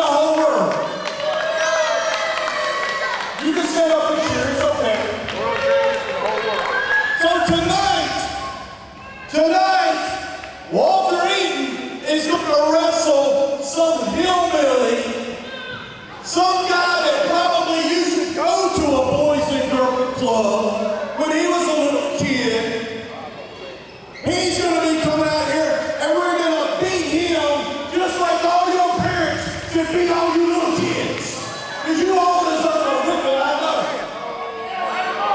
whole world. You can stand up and cheer, it's okay. So tonight, Walter Eaton is going to wrestle some hillbilly, some guy that probably used to go to a Boys and Girls Club when he was a little kid. He's going to be coming out here and we're going to beat him just like all your parents should beat all you little kids. Because you all deserve a whipping, I know.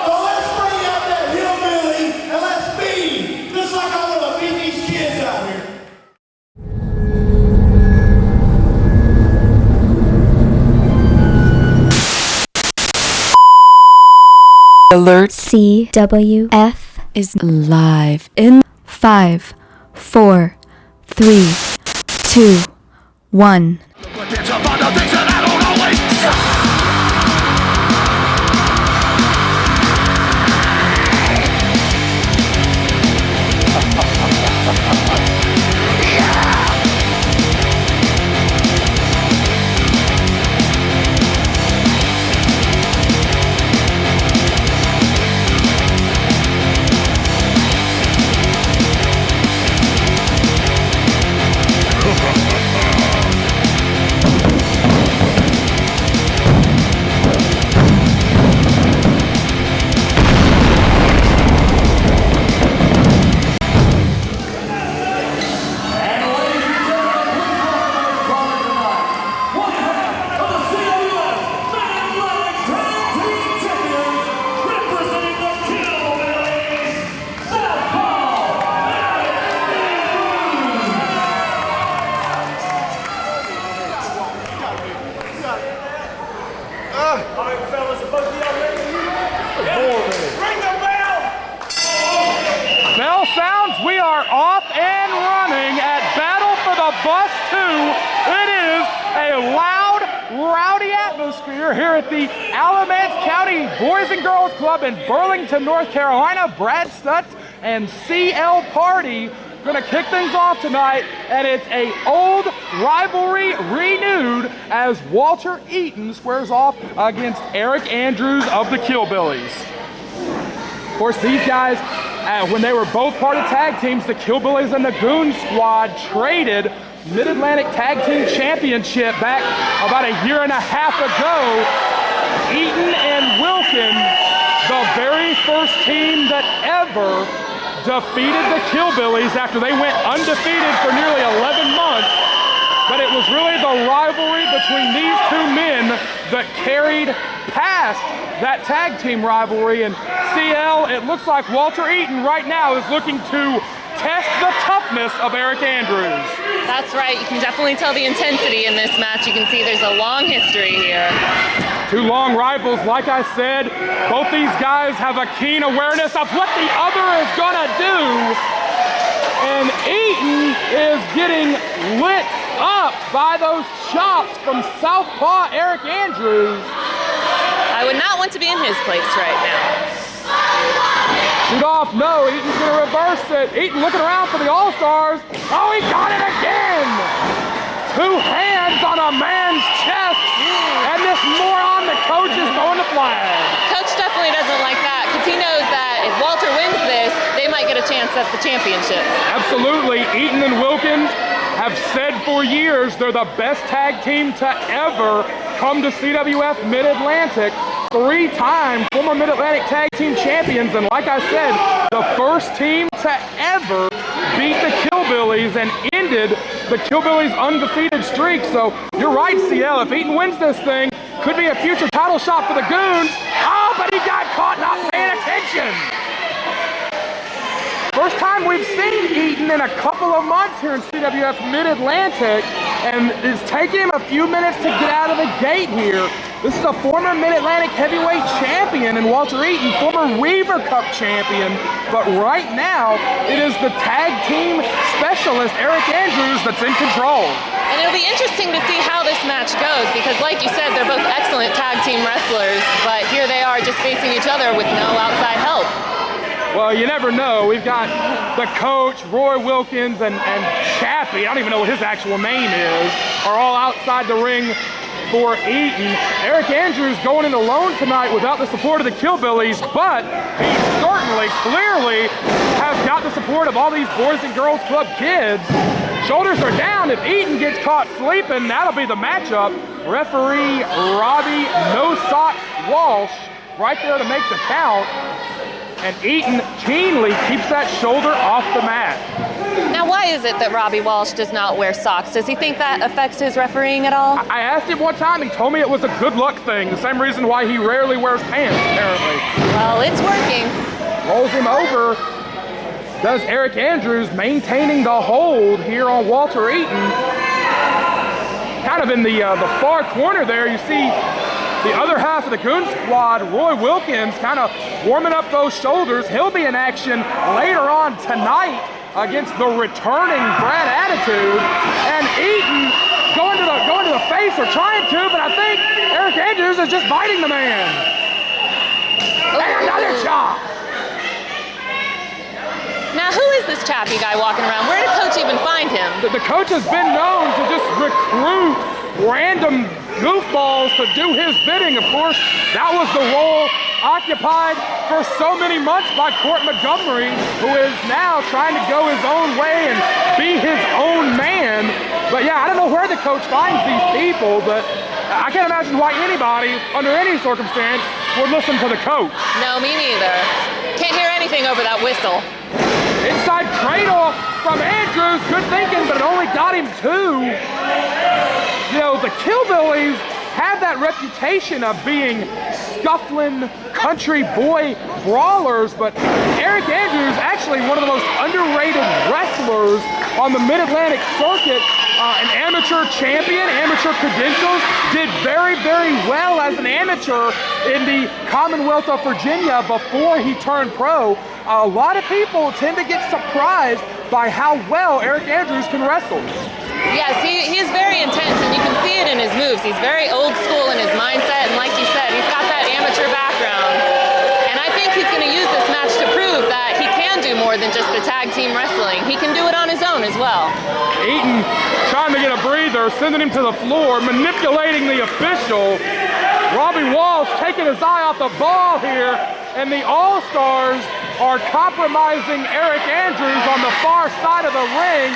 So let's bring out that hillbilly and let's beat him just like I want to beat these kids out here. Alert CWF is live in 5, 4, 3, 2, 1. Here at the Alamance County Boys and Girls Club in Burlington, North Carolina. Brad Stutts and CL Party going to kick things off tonight, and it's a old rivalry renewed as Walter Eaton squares off against Aric Andrews of the Killbillies. Of course, these guys, when they were both part of tag teams, the Killbillies and the Goon Squad traded Mid-Atlantic Tag Team Championship back about a year and a half ago. Eaton and Wilkins, the very first team that ever defeated the Killbillies after they went undefeated for nearly 11 months. But it was really the rivalry between these two men that carried past that tag team rivalry. And CL, it looks like Walter Eaton right now is looking to test the toughness of Aric Andrews. That's right. You can definitely tell the intensity in this match. You can see there's a long history here. Two long rivals, like I said. Both these guys have a keen awareness of what the other is going to do. And Eaton is getting lit up by those chops from Southpaw Aric Andrews. I would not want to be in his place right now. Shoot off, no, Eaton's gonna reverse it. Eaton looking around for the All-Stars. Oh, he got it again! Two hands on a man's chest, and this moron, the coach, is going to flag. Coach definitely doesn't like that, because he knows that if Walter wins this, they might get a chance at the championship. Absolutely, Eaton and Wilkins have said for years they're the best tag team to ever come to CWF Mid-Atlantic. 3-time former Mid-Atlantic Tag Team Champions, and like I said, the first team to ever beat the Killbillies and ended the Killbillies' undefeated streak. So you're right, CL, if Eaton wins this thing, could be a future title shot for the Goons. Oh, but he got caught not paying attention. First time we've seen Eaton in a couple of months here in CWF Mid-Atlantic, and it's taking him a few minutes to get out of the gate here. This is a former Mid-Atlantic heavyweight champion in Walter Eaton, former Weaver Cup champion, but right now it is the tag team specialist Aric Andrews that's in control. And it'll be interesting to see how this match goes, because like you said, they're both excellent tag team wrestlers, but here they are just facing each other with no outside help. Well, you never know. We've got the coach, Roy Wilkins, and Chappie, I don't even know what his actual name is, are all outside the ring for Eaton. Aric Andrews going in alone tonight without the support of the Killbillies, but he certainly, clearly has got the support of all these Boys and Girls Club kids. Shoulders are down. If Eaton gets caught sleeping, that'll be the matchup. Referee Robby "No Socks" Walsh right there to make the count. And Eaton keenly keeps that shoulder off the mat. Now, why is it that Robby Walsh does not wear socks? Does he think that affects his refereeing at all? I asked him one time, he told me it was a good luck thing. The same reason why he rarely wears pants, apparently. Well, it's working. Rolls him over. Does Aric Andrews, maintaining the hold here on Walter Eaton. Kind of in the far corner there, you see the other half of the Goon Squad, Roy Wilkins, kind of warming up those shoulders. He'll be in action later on tonight against the returning Brad Attitude. And Eaton going to the face, or trying to, but I think Aric Andrews is just biting the man. And another chop. Now, who is this Chappie guy walking around? Where did Coach even find him? The coach has been known to just recruit random goofballs to do his bidding. Of course, that was the role occupied for so many months by Court Montgomery, who is now trying to go his own way and be his own man. But yeah, I don't know where the coach finds these people, but I can't imagine why anybody, under any circumstance, would listen to the coach. No, me neither. Can't hear anything over that whistle. Inside cradle from Andrews, good thinking, but it only got him 2. You know, the Killbillies have that reputation of being scuffling country boy brawlers, but Aric Andrews, actually one of the most underrated wrestlers on the Mid-Atlantic circuit, an amateur champion, amateur credentials, did very, very well as an amateur in the Commonwealth of Virginia before he turned pro. A lot of people tend to get surprised by how well Aric Andrews can wrestle. Yes, he is very intense, and you can see it in his moves. He's very old school in his mindset, and like you said, he's got that amateur background. And I think he's going to use this match to prove that he can do more than just the tag team wrestling. He can do it on his own as well. Eaton trying to get a breather, sending him to the floor, manipulating the official. Robby Walsh taking his eye off the ball here, and the All-Stars are compromising Aric Andrews on the far side of the ring.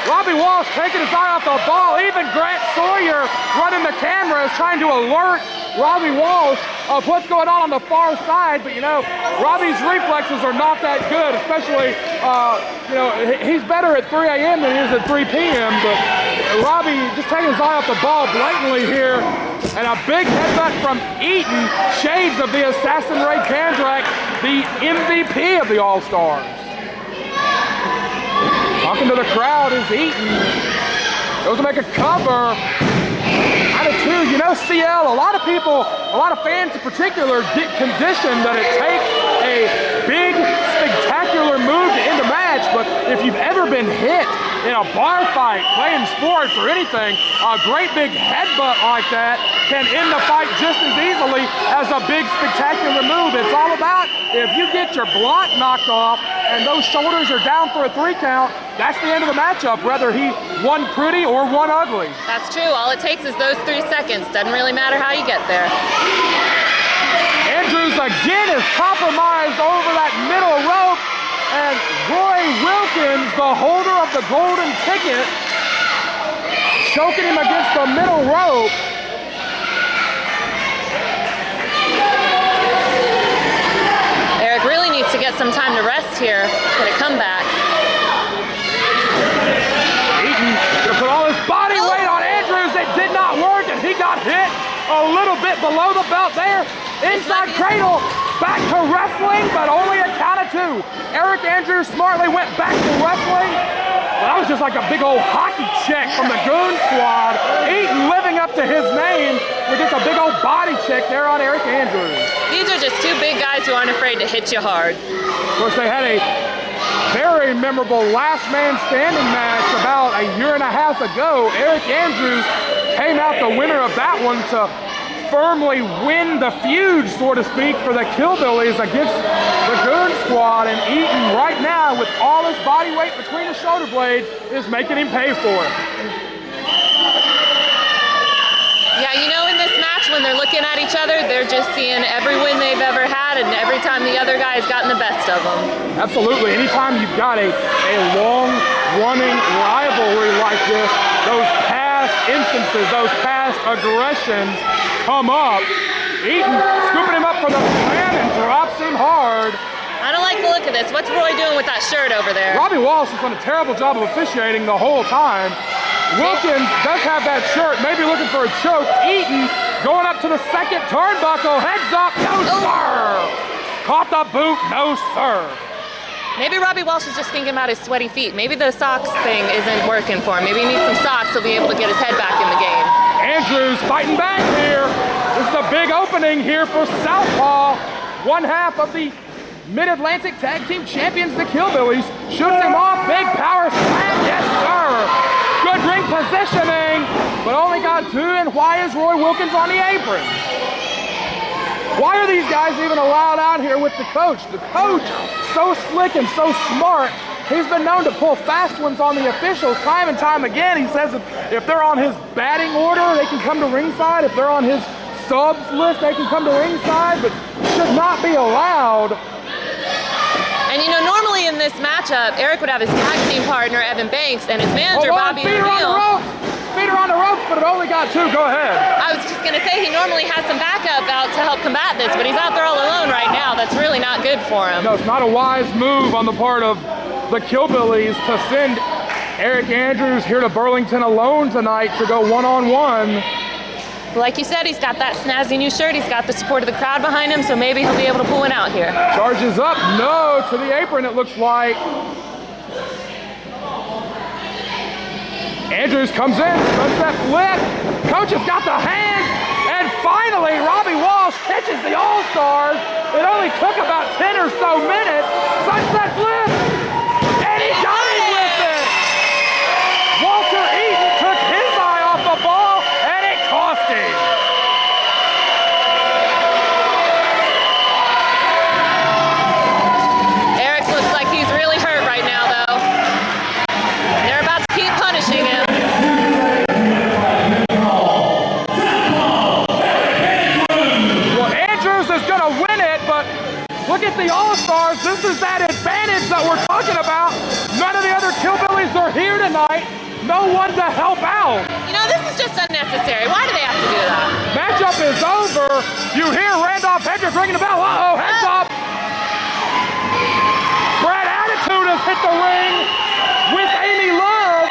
Robby Walsh taking his eye off the ball. Even Grant Sawyer running the camera is trying to alert Robby Walsh of what's going on the far side. But, you know, Robby's reflexes are not that good, especially, you know, he's better at 3 a.m. than he is at 3 p.m. But Robby just taking his eye off the ball blatantly here. And a big headbutt from Eaton, shades of the Assassin Ray Kandrack, the MVP of the All-Stars. Talking to the crowd is Eaton. Goes to make a cover. Attitude, you know, CL, a lot of people, a lot of fans in particular, get conditioned that it takes a big, spectacular move to end a match. But if you've ever been hit in a bar fight, playing sports or anything, a great big headbutt like that can end the fight just as easily as a big, spectacular move. It's all about if you get your block knocked off and those shoulders are down for a 3 count, that's the end of the matchup, whether he won pretty or won ugly. That's true. All it takes is those 3 seconds. Doesn't really matter how you get there. Andrews again is compromised over that middle rope, and Roy Wilkins, the holder of the golden ticket, choking him against the middle rope. Aric really needs to get some time to rest here, get a comeback. Eaton gonna put all his body weight on Andrews. It did not work, and he got hit a little bit below the belt there. Inside cradle, back to wrestling, but only a count of 2. Aric Andrews smartly went back to wrestling. Well, that was just like a big old hockey check from the Goon Squad. Eaton living up to his name with just a big old body check there on Aric Andrews. These are just 2 big guys who aren't afraid to hit you hard. Of course, they had a very memorable last man standing match about a year and a half ago. Aric Andrews came out the winner of that one to firmly win the feud, so to speak, for the Killbillies against the Goon Squad. And Eaton right now, with all his body weight between the shoulder blades, is making him pay for it. Yeah, you know, in this match, when they're looking at each other, they're just seeing every win they've ever had and every time the other guy's gotten the best of them. Absolutely. Anytime you've got a long-running rivalry like this, those past instances, those past aggressions come up. Eaton scooping him up for the plan and drops him hard. I don't like the look of this. What's Roy doing with that shirt over there? Robby Walsh has done a terrible job of officiating the whole time. Wilkins does have that shirt, maybe looking for a choke. Eaton going up to the second turnbuckle, heads up, no sir! Caught the boot, no sir. Maybe Robby Walsh is just thinking about his sweaty feet. Maybe the socks thing isn't working for him. Maybe he needs some socks to be able to get his head back in the game. Andrews fighting back here. This is a big opening here for Southpaw. One half of the Mid-Atlantic Tag Team Champions, the Killbillies. Shoots him off, big power slam, yes sir! Good ring positioning, but only got two, and why is Roy Wilkins on the apron? Why are these guys even allowed out here with the coach? The coach, so slick and so smart, he's been known to pull fast ones on the officials time and time again. He says if they're on his batting order, they can come to ringside. If they're on his subs list, they can come to ringside, but should not be allowed. And you know, normally in this matchup, Aric would have his tag team partner, Evan Banks, and his manager, Bobby Feet on the ropes, but it only got two. Go ahead. I was just going to say, he normally has some backup out to help combat this, but he's out there all alone right now. That's really not good for him. No, it's not a wise move on the part of the Killbillies to send Aric Andrews here to Burlington alone tonight to go one-on-one. Like you said, he's got that snazzy new shirt. He's got the support of the crowd behind him, so maybe he'll be able to pull one out here. Charges up, no, to the apron it looks like. Andrews comes in, sunset flip. Coach has got the hand, and finally Robby Walsh catches the All-Stars. It only took about 10 or so minutes. Sunset flip, and he got him with it. Walter Eaton took his eye off the ball, and it cost him. Aric looks like he's really hurt right now, though. They're about to keep punishing him. Well, Andrews is going to win it, but look at the All-Stars. This is that advantage that we're talking about. None of the other Killbillies are here tonight. No one to help out. You know, this is just unnecessary. Why do they have to do that? Matchup is over. You hear Randolph Hedrick ringing the bell. Uh-oh, heads up. Brad Attitude has hit the ring with Amy Love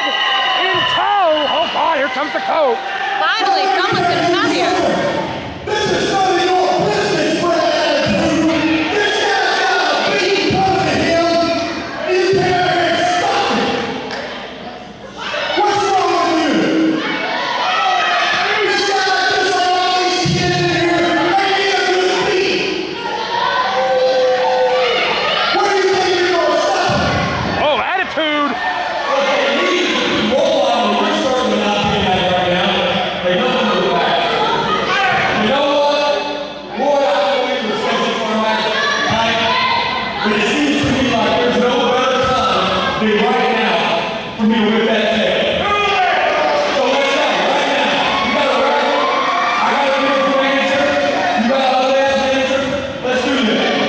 in tow. Oh, God, here comes the coach. Finally, someone's going to come out here. This is none of your business, Brad Attitude. This guy's got a beat put to him. He's there and stop it. What's wrong with you? You sound like this all these kids in here. Make me a good beat. Where do you think you're going to stop it? Oh, Attitude.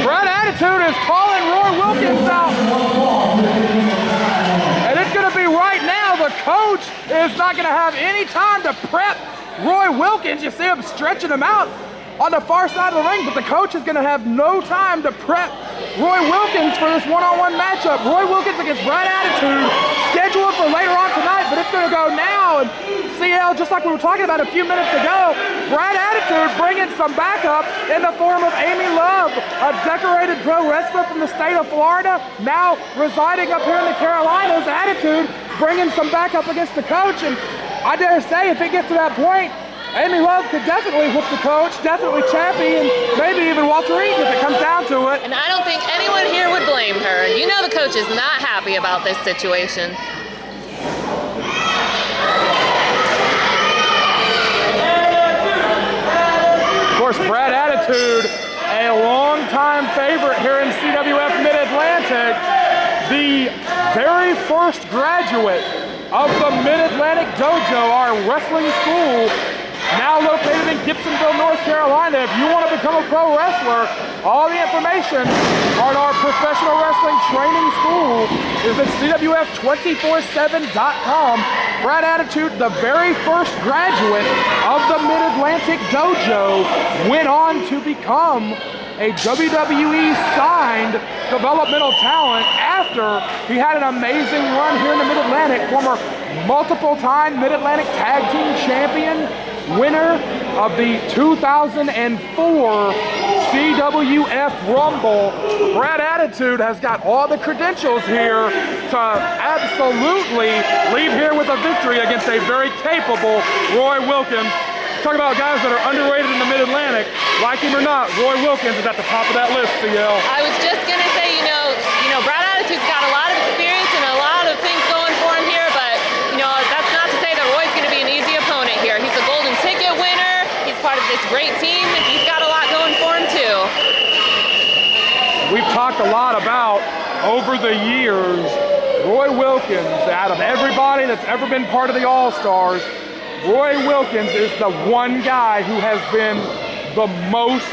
Brad Attitude is calling Roy Wilkins out. And it's going to be right now. The coach is not going to have any time to prep Roy Wilkins. You see him stretching him out on the far side of the ring, but the coach is going to have no time to prep Roy Wilkins for this one-on-one matchup. Roy Wilkins against Brad Attitude, scheduled for later on tonight, but it's going to go now. And CL, just like we were talking about a few minutes ago, Brad Attitude bringing some backup in the form of Amy Love, a decorated pro wrestler from the state of Florida, now residing up here in the Carolinas. Attitude bringing some backup against the coach, and I dare say if it gets to that point, Amy Love could definitely whoop the coach, definitely Chappie, and maybe even Walter Eaton if it comes down to it. And I don't think anyone here would blame her. You know the coach is not happy about this situation. the very first graduate of the Mid-Atlantic Dojo, our wrestling school, now located in Gibsonville, North Carolina. If you want to become a pro wrestler, all the information on our professional wrestling training school is at CWF247.com. Brad Attitude, the very first graduate of the Mid-Atlantic Dojo, went on to become a WWE signed developmental talent after he had an amazing run here in the Mid-Atlantic, former multiple time Mid-Atlantic Tag Team Champion, winner of the 2004 CWF Rumble. Brad Attitude has got all the credentials here to absolutely leave here with a victory against a very capable Roy Wilkins. Talk about guys that are underrated in the Mid-Atlantic. Like him or not, Roy Wilkins is at the top of that list, CL. I was just gonna say, you know, Brad Attitude's got a lot of experience and a lot of things going for him here, but that's not to say that Roy's gonna be an easy opponent here. He's a golden ticket winner. He's part of this great team, and he's got a lot going for him too. We've talked a lot about over the years, Roy Wilkins, out of everybody that's ever been part of the All-Stars, Roy Wilkins is the one guy who has been the most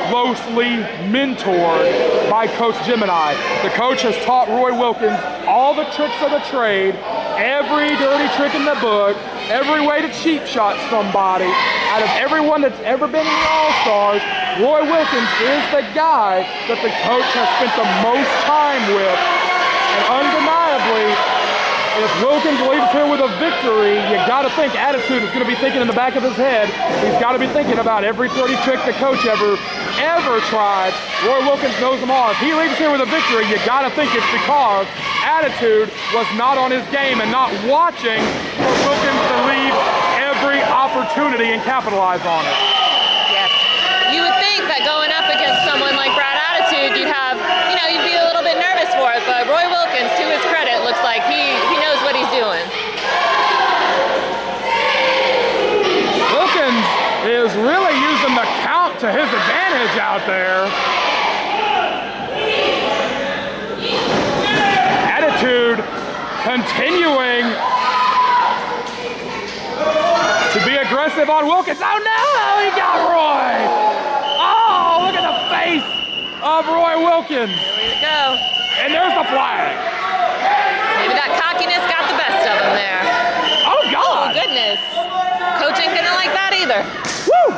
closely mentored by Coach Gemini. The coach has taught Roy Wilkins all the tricks of the trade, every dirty trick in the book, every way to cheap shot somebody. Out of everyone that's ever been in the All-Stars, Roy Wilkins is the guy that the coach has spent the most time with. And undeniably, if Wilkins leaves here with a victory, you got to think Attitude is going to be thinking in the back of his head. He's got to be thinking about every dirty trick the coach ever tried. Roy Wilkins knows them all. If he leaves here with a victory, you got to think it's because Attitude was not on his game and not watching for Wilkins to leave every opportunity and capitalize on it. Yes. You would think that going up against someone like Brad Attitude, you'd have, you'd be a little bit nervous for it, but Roy Wilkins, to his credit, looks like he knows what he's doing. Wilkins is really using the count to his advantage out there. Attitude continuing to be aggressive on Wilkins. Oh no, he got Roy. Oh, look at the face of Roy Wilkins. Here we go. And there's the flag. Maybe that cockiness got the best of him there. Oh God. Oh goodness. Coach ain't gonna like that either. Woo!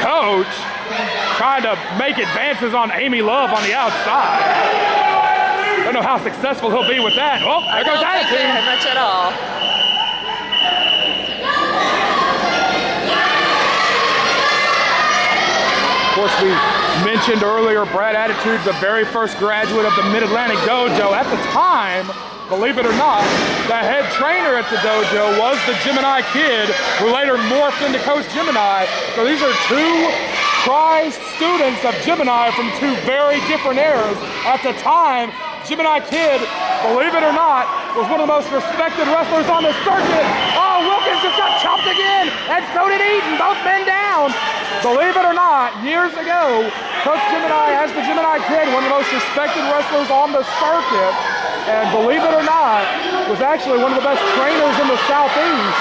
Coach trying to make advances on Amy Love on the outside. Don't know how successful he'll be with that. Oh, there goes Attitude. I don't think much at all. Of course, we mentioned earlier Brad Attitude, the very first graduate of the Mid-Atlantic Dojo. At the time, believe it or not, the head trainer at the dojo was the Gemini Kid, who later morphed into Coach Gemini. So these are two prized students of Gemini from two very different eras. At the time, Gemini Kid, believe it or not, was one of the most respected wrestlers on the circuit. Oh, Wilkins just got chopped again, and so did Eaton, both men down. Believe it or not, years ago, Coach Gemini, as the Gemini Kid, one of the most respected wrestlers on the circuit, and believe it or not, was actually one of the best trainers in the Southeast.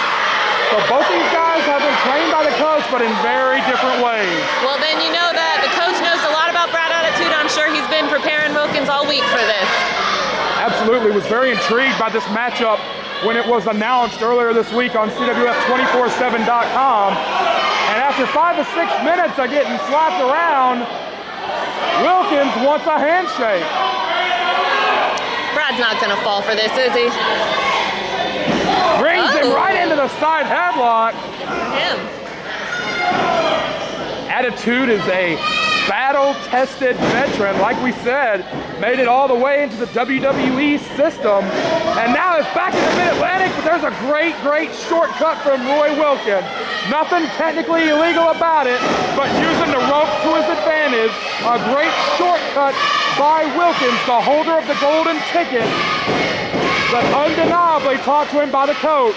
So both these guys have been trained by the coach, but in very different ways. Well, then you know that the coach knows a lot about Brad Attitude. I'm sure he's been preparing Wilkins all week for this. Absolutely, was very intrigued by this matchup when it was announced earlier this week on CWF247.com. And after 5 to 6 minutes of getting slapped around, Wilkins wants a handshake. Brad's not gonna fall for this, is he? Brings him right into the side headlock. Him. Attitude is a battle-tested veteran. Like we said, made it all the way into the WWE system. And now it's back in the Mid-Atlantic, but there's a great, great shortcut from Roy Wilkins. Nothing technically illegal about it, but using the ropes to his advantage. A great shortcut by Wilkins, the holder of the golden ticket, that undeniably taught to him by the coach.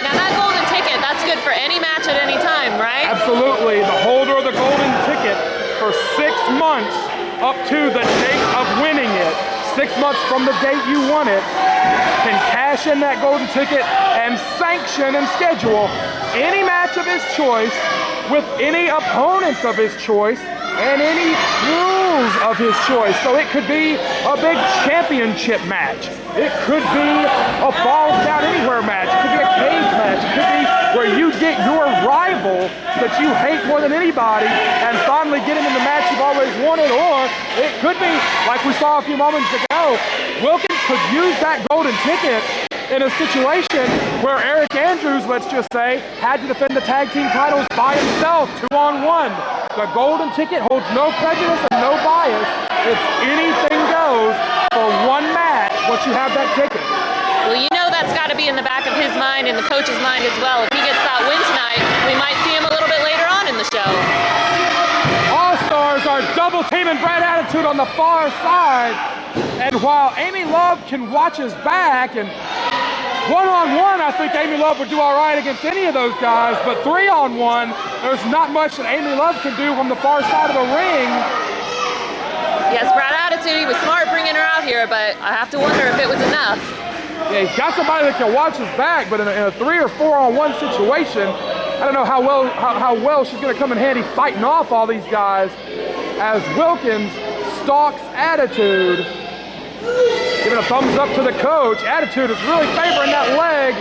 Now that golden ticket, that's good for any match at any time, right? Absolutely, the holder of the golden ticket for 6 months up to the date of winning it, 6 months from the date you won it, can cash in that golden ticket and sanction and schedule any match of his choice with any opponents of his choice and any rules of his choice. So it could be a big championship match. It could be a Falls Down Anywhere match. It could be a cage match. It could be where you get your rival that you hate more than anybody and finally get him in the match you've always wanted. Or it could be, like we saw a few moments ago, Wilkins could use that golden ticket in a situation where Aric Andrews, let's just say, had to defend the tag team titles by himself, 2-on-1. The golden ticket holds no prejudice and no bias. It's anything goes for one match once you have that ticket. Well, you know that's got to be in the back of his mind and the coach's mind as well. If he gets that win tonight, we might see him a little bit later on in the show. All-Stars are double teaming Brad Attitude on the far side. And while Amy Love can watch his back, and one-on-one, I think Amy Love would do all right against any of those guys, but 3-on-1, there's not much that Amy Love can do from the far side of the ring. Yes, Brad Attitude, he was smart bringing her out here, but I have to wonder if it was enough. Yeah, he's got somebody that can watch his back, but in a 3 or 4-on-1 situation, I don't know how well she's going to come in handy fighting off all these guys as Wilkins stalks Attitude. Giving a thumbs up to the coach. Attitude is really favoring that leg.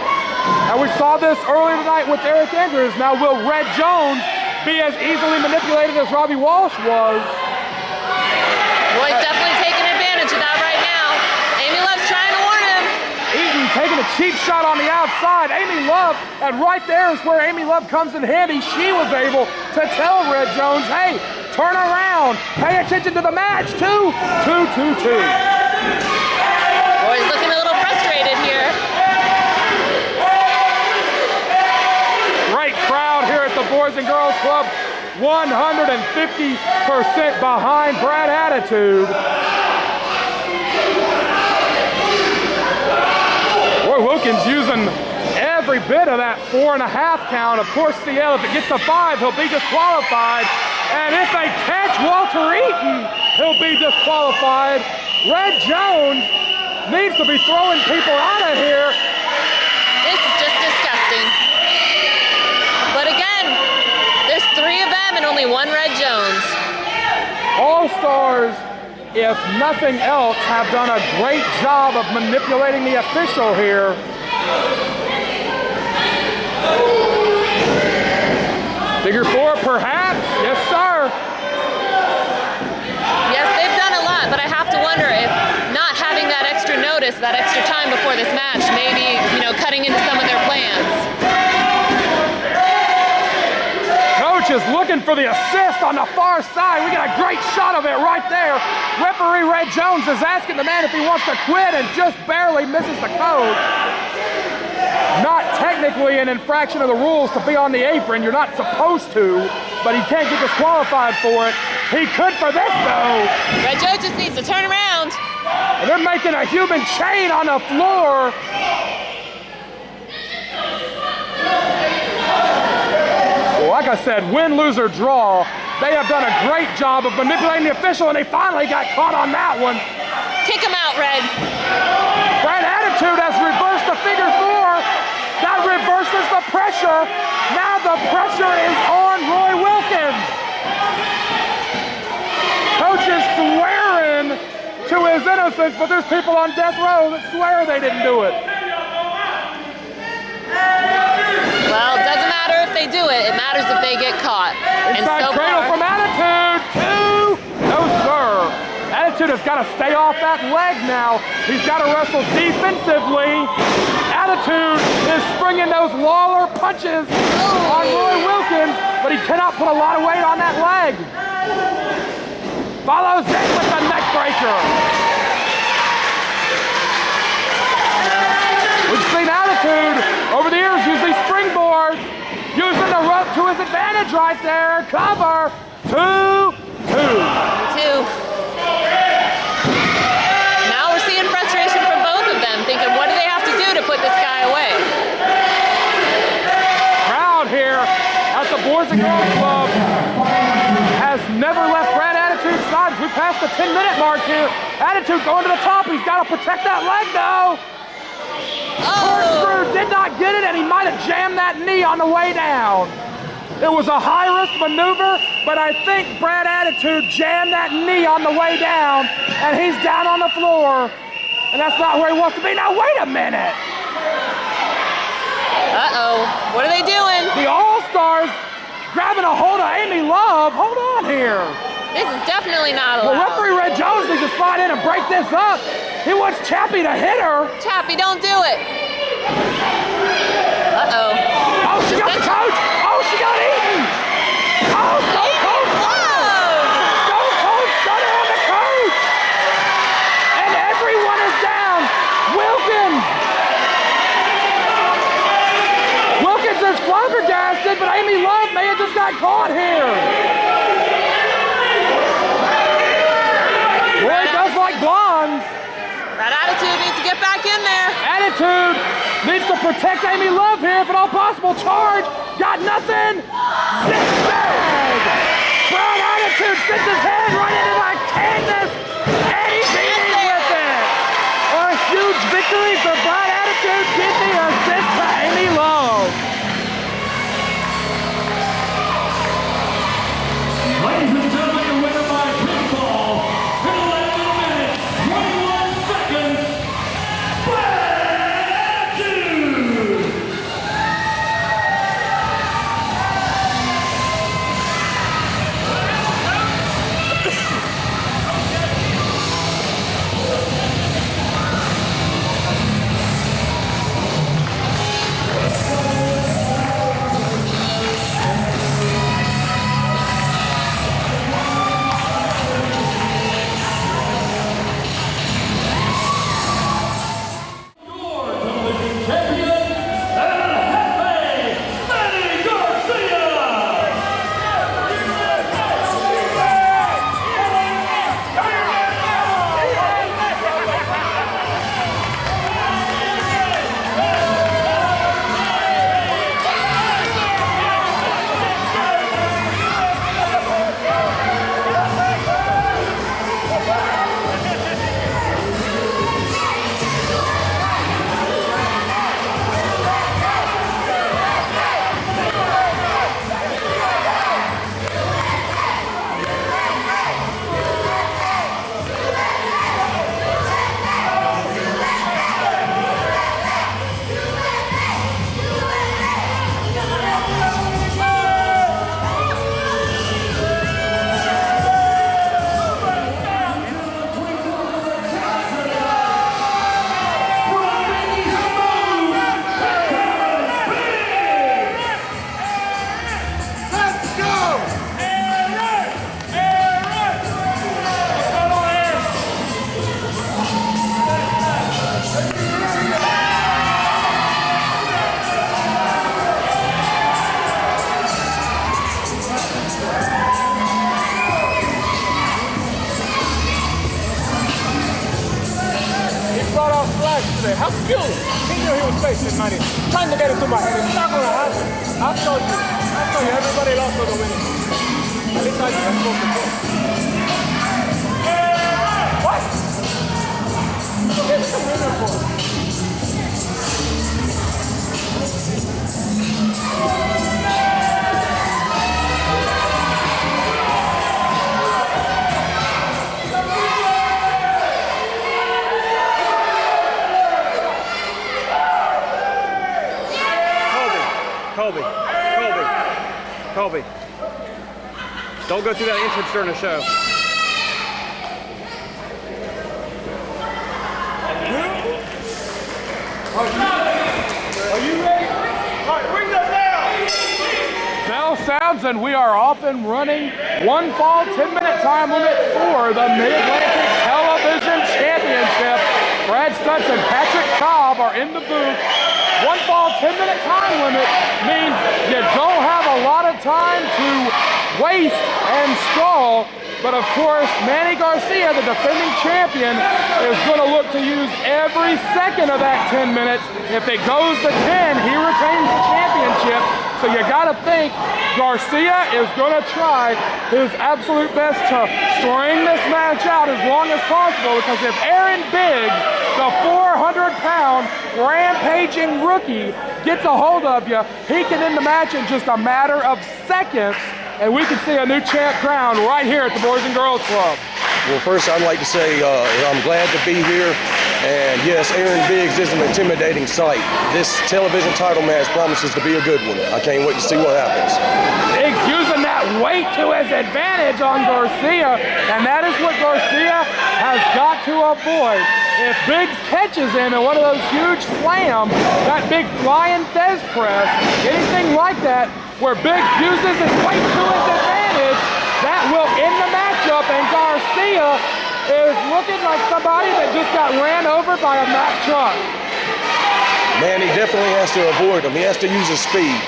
And we saw this earlier tonight with Aric Andrews. Now will Red Jones be as easily manipulated as Robby Walsh was? Well, he's definitely taking advantage of that right now. Amy Love's trying to warn him. Eaton taking a cheap shot on the outside. Amy Love, and right there is where Amy Love comes in handy. She was able to tell Red Jones, hey, turn around. Pay attention to the match, too. 2-2-2. Boy, he's looking a little frustrated here. Great crowd here at the Boys and Girls Club. 150% behind Brad Attitude. Boy, Wilkins using every bit of that 4.5 count. Of course, CL, if it gets to 5, he'll be disqualified. And if they catch Walter Eaton, he'll be disqualified. Red Jones needs to be throwing people out of here. This is just disgusting. But again, there's 3 of them and only 1 Red Jones. All-Stars, if nothing else, have done a great job of manipulating the official here. Figure 4, perhaps? Yes, sir. Yes, they've done a lot, but I have to wonder if not having that extra notice, that extra time before this match, maybe, cutting into some of their plans. Coach is looking for the assist on the far side. We got a great shot of it right there. Referee Red Jones is asking the man if he wants to quit and just barely misses the code. Not technically an infraction of the rules to be on the apron. You're not supposed to, but he can't get disqualified for it. He could for this, though. Red Jones just needs to turn around. And they're making a human chain on the floor. Well, like I said, win, lose, or draw, they have done a great job of manipulating the official, and they finally got caught on that one. Kick him out, Red. Brad Attitude has reversed the figure 4. That reverses the pressure. Now the pressure is on Roy Wilkins. Coach is swearing to his innocence, but there's people on death row that swear they didn't do it. Well, it doesn't matter if they do it. It matters if they get caught. Inside and so cradle far, from Attitude. 2. No, sir. Attitude has got to stay off that leg now. He's got to wrestle defensively. Attitude is springing those Lawler punches on Roy Wilkins, but he cannot put a lot of weight on that leg. Follows in with the neck breaker. We've seen Attitude over the years use these springboards, using the rope to his advantage right there. Cover. 2-2. Now we're seeing frustration from both of them, thinking, what do they have to do to put this guy away? Crowd here at the Boys and Girls Club has never left Brad Attitude's inside as we pass the 10-minute mark here. Attitude going to the top. He's got to protect that leg, though. Corkscrew did not get it, and he might have jammed that knee on the way down. It was a high-risk maneuver, but I think Brad Attitude jammed that knee on the way down, and he's down on the floor, and that's not where he wants to be. Now, wait a minute. Uh-oh. What are they doing? The All-Stars grabbing a hold of Amy Love. Hold on here. This is definitely not Well, allowed. referee Red Jones needs to slide in and break this up. He wants Chappie to hit her. Chappie, don't do it. Uh-oh. Oh, she got the coach. Oh, she got Eaton. Oh, Stone Cold Stunner on the coach. And everyone is down. Wilkins is flabbergasted, but Amy Love may have just got caught here. Roy does like blondes. That Attitude needs to get back in there. Attitude needs to protect Amy Love here if at all possible. Charge, got nothing. Zigzag. Brad Attitude sits his head right into that canvas, and he beat him with it. A huge victory for Brad Attitude. Give the assist to Amy Love. Ladies and gentlemen, the winner by pinfall in 11 minutes, 21 seconds, Brad Attitude! How skilled? He knew he was facing money. Trying to get it to my head. It's not going to happen. I'll show you. Everybody lost for the winning. At least I think I'm supposed to go. What? Yeah, it's a winner for him. Colby, don't go through that entrance during the show. Are you ready? All right, bring that down. Bell sounds and we are off and running. One fall, 10-minute time limit for the Mid-Atlantic Television Championship. Brad Stutts and Patrick Cobb are in the booth. One fall, 10-minute time limit means you don't have a lot of time to waste and stall. But of course, Manny Garcia, the defending champion, is going to look to use every second of that 10 minutes. If it goes to 10, he retains the championship. So you got to think Garcia is going to try his absolute best to string this match out as long as possible, because if Aaron Biggs, the 400-pound rampaging rookie, gets a hold of you, he can end the match in just a matter of seconds, and we can see a new champ crowned right here at the Boys and Girls Club. Well, first I'd like to say I'm glad to be here, and yes, Aaron Biggs is an intimidating sight. This television title match promises to be a good one. I can't wait to see what happens. Biggs using that weight to his advantage on Garcia, and that is what Garcia has got to avoid. If Biggs catches him in one of those huge slams, that big flying Thez press, anything like that, where Biggs uses his weight to his advantage, that will end the matchup, and Garcia is looking like somebody that just got ran over by a Mack truck. Man, he definitely has to avoid him. He has to use his speed.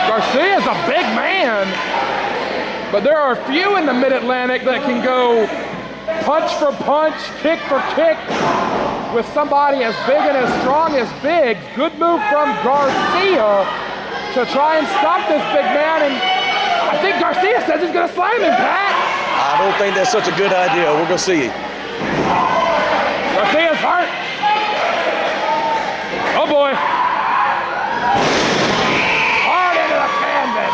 Garcia's a big man, but there are few in the Mid-Atlantic that can go punch for punch, kick for kick with somebody as big and as strong as Biggs. Good move from Garcia to try and stop this big man, and I think Garcia says he's going to slam him, Pat. I don't think that's such a good idea. We're going to see. Garcia's hurt. Oh boy. Hard into the canvas.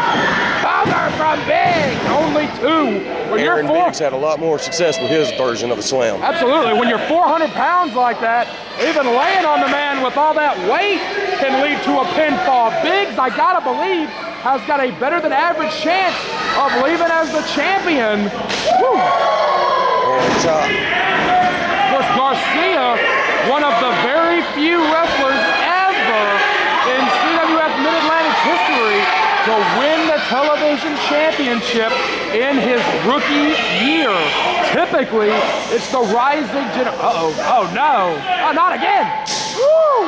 Cover from Biggs. Only two. When Aaron Biggs had a lot more success with his version of a slam. Absolutely. When you're 400 pounds like that, even laying on the man with all that weight can lead to a pinfall. Biggs, I gotta believe, has got a better than average chance of leaving as the champion. Woo. And top. Of course, Garcia, one of the very few wrestlers ever in CWF Mid-Atlantic history to win the television championship in his rookie year. Typically, it's the rising oh no, oh, not again. Woo.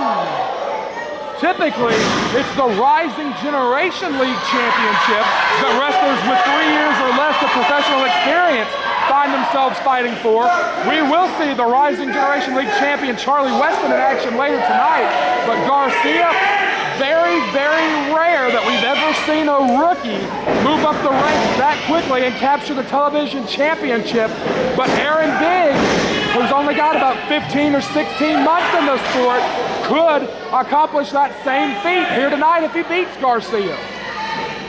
Typically, it's the Rising Generation League Championship that wrestlers with 3 years or less of professional experience find themselves fighting for. We will see the Rising Generation League champion Charlie Weston in action later tonight, but Garcia, very, very rare that we've ever seen a rookie move up the ranks that quickly and capture the television championship. But Aaron Biggs, who's only got about 15 or 16 months in the sport, could accomplish that same feat here tonight if he beats Garcia.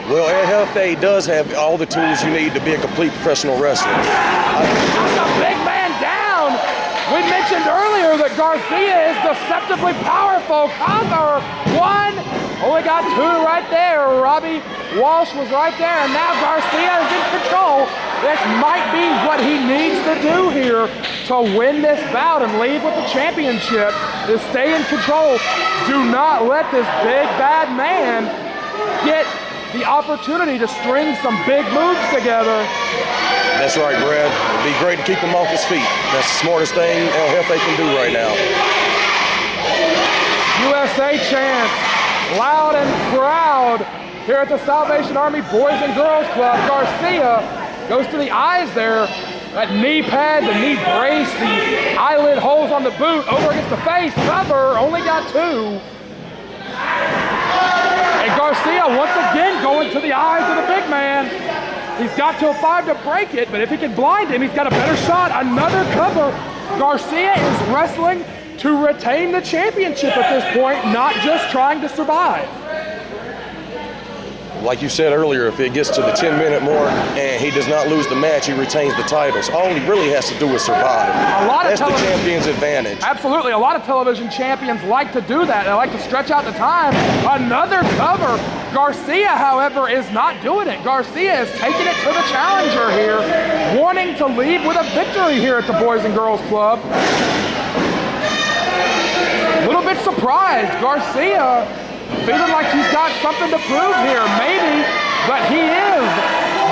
Well, Ed Hefe does have all the tools you need to be a complete professional wrestler. That's a big man down. We mentioned earlier that Garcia is deceptively powerful. Cover one. Only got two right there. Robby Walsh was right there, and now Garcia is in control. This might be what he needs to do here to win this bout and leave with the championship, is stay in control. Do not let this big bad man get the opportunity to string some big moves together. That's right, Brad. It'd be great to keep him off his feet. That's the smartest thing El Jefe can do right now. USA chants, loud and proud, here at the Salvation Army Boys and Girls Club. Garcia goes to the eyes there. That knee pad, the knee brace, the eyelid holes on the boot, over against the face. Cover, only got two. And Garcia once again going to the eyes of the big man. He's got till 5 to break it, but if he can blind him, he's got a better shot. Another cover. Garcia is wrestling to retain the championship at this point, not just trying to survive. Like you said earlier, if it gets to the 10-minute mark and he does not lose the match, he retains the titles. All he really has to do is survive. That's the champion's advantage. Absolutely. A lot of television champions like to do that. They like to stretch out the time. Another cover. Garcia, however, is not doing it. Garcia is taking it to the challenger here, wanting to leave with a victory here at the Boys and Girls Club. A little bit surprised. Garcia feeling like he's got something to prove here, maybe, but he is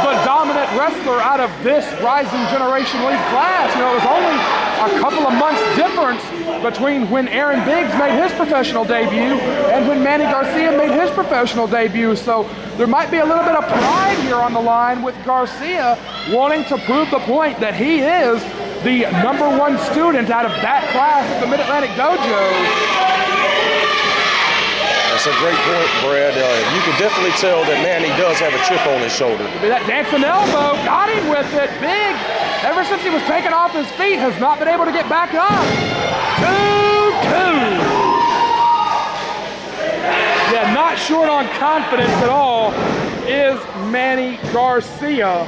the dominant wrestler out of this Rising Generation League class. You know, it was only a couple of months difference between when Aaron Biggs made his professional debut and when Manny Garcia made his professional debut. So there might be a little bit of pride here on the line with Garcia wanting to prove the point that he is the #1 student out of that class at the Mid-Atlantic Dojo. That's a great point, Brad. You can definitely tell that Manny does have a chip on his shoulder. That dancing elbow got him with it. Big, ever since he was taken off his feet, has not been able to get back up. 2-2. Yeah, not short on confidence at all is Manny Garcia.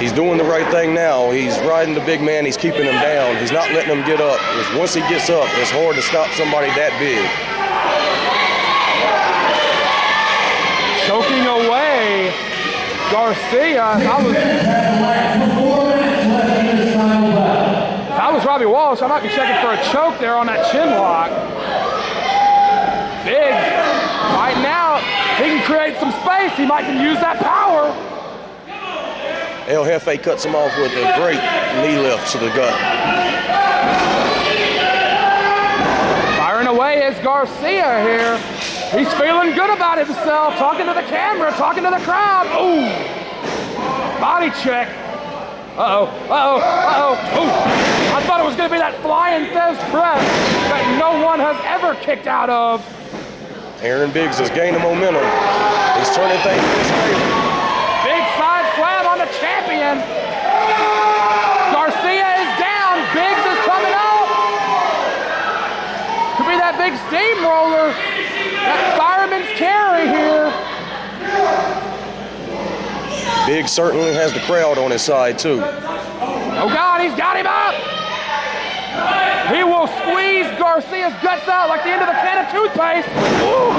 He's doing the right thing now. He's riding the big man. He's keeping him down. He's not letting him get up. Because once he gets up, it's hard to stop somebody that big. Choking away Garcia. If I was Robby Walsh, I might be checking for a choke there on that chin lock. Big fighting out. He can create some space. He might can use that power. El Jefe cuts him off with a great knee lift to the gut. Firing away is Garcia here. He's feeling good about himself, talking to the camera, talking to the crowd. Ooh, body check. Uh-oh, uh-oh, uh-oh. Ooh, I thought it was gonna be that flying Thez press that no one has ever kicked out of. Aaron Biggs is gaining momentum. He's turning things in his favor. Big side slam on the champion. Garcia is down. Biggs is coming up. Could be that big steamroller. That fireman's carry here. Biggs certainly has the crowd on his side too. Oh God, he's got him up. He will squeeze Garcia's guts out like the end of a can of toothpaste. Ooh.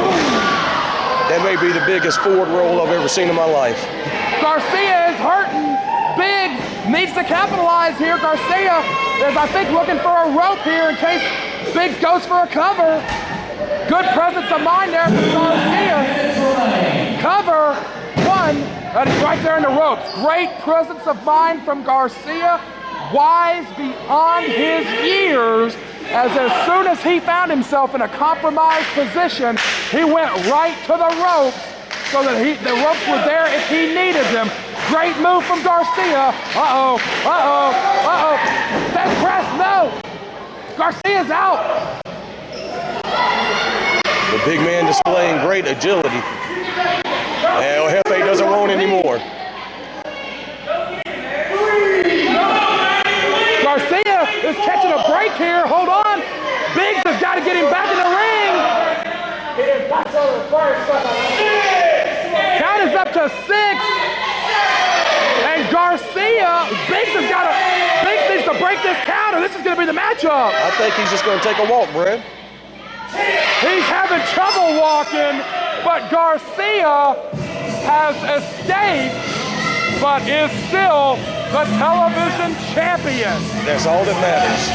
That may be the biggest forward roll I've ever seen in my life. Garcia is hurting. Biggs needs to capitalize here. Garcia is, I think, looking for a rope here in case Biggs goes for a cover. Good presence of mind there from Garcia. Cover one, and he's right there in the ropes. Great presence of mind from Garcia. Wise beyond his years, as soon as he found himself in a compromised position, he went right to the ropes so that the ropes were there if he needed them. Great move from Garcia. Uh-oh, uh-oh, uh-oh. That press, no. Garcia's out. The big man displaying great agility. El Jefe doesn't want anymore. Garcia is catching a break here. Hold on. Biggs has got to get him back in the ring. Count is up to 6. And Garcia, Biggs needs to break this count, or this is going to be the matchup. I think he's just going to take a walk, Brad. He's having trouble walking, but Garcia has escaped, but is still the television champion. That's all that matters.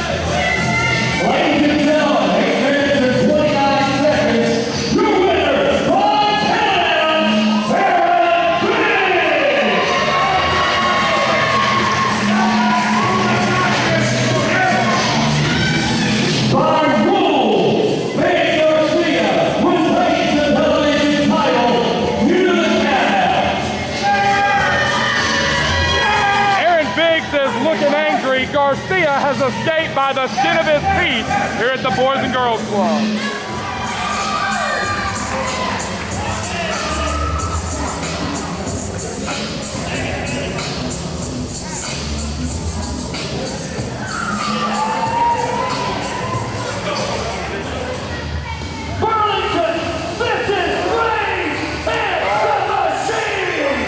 Ladies and gentlemen, 8 minutes and 29 seconds. Your winner, from Canada, Aric Andrews. By rules, Manny Garcia retains the television title. New to the Biggs is looking angry. Garcia has escaped by the skin of his teeth here at the Boys and Girls Club. Burlington, this is Rage and the Machine!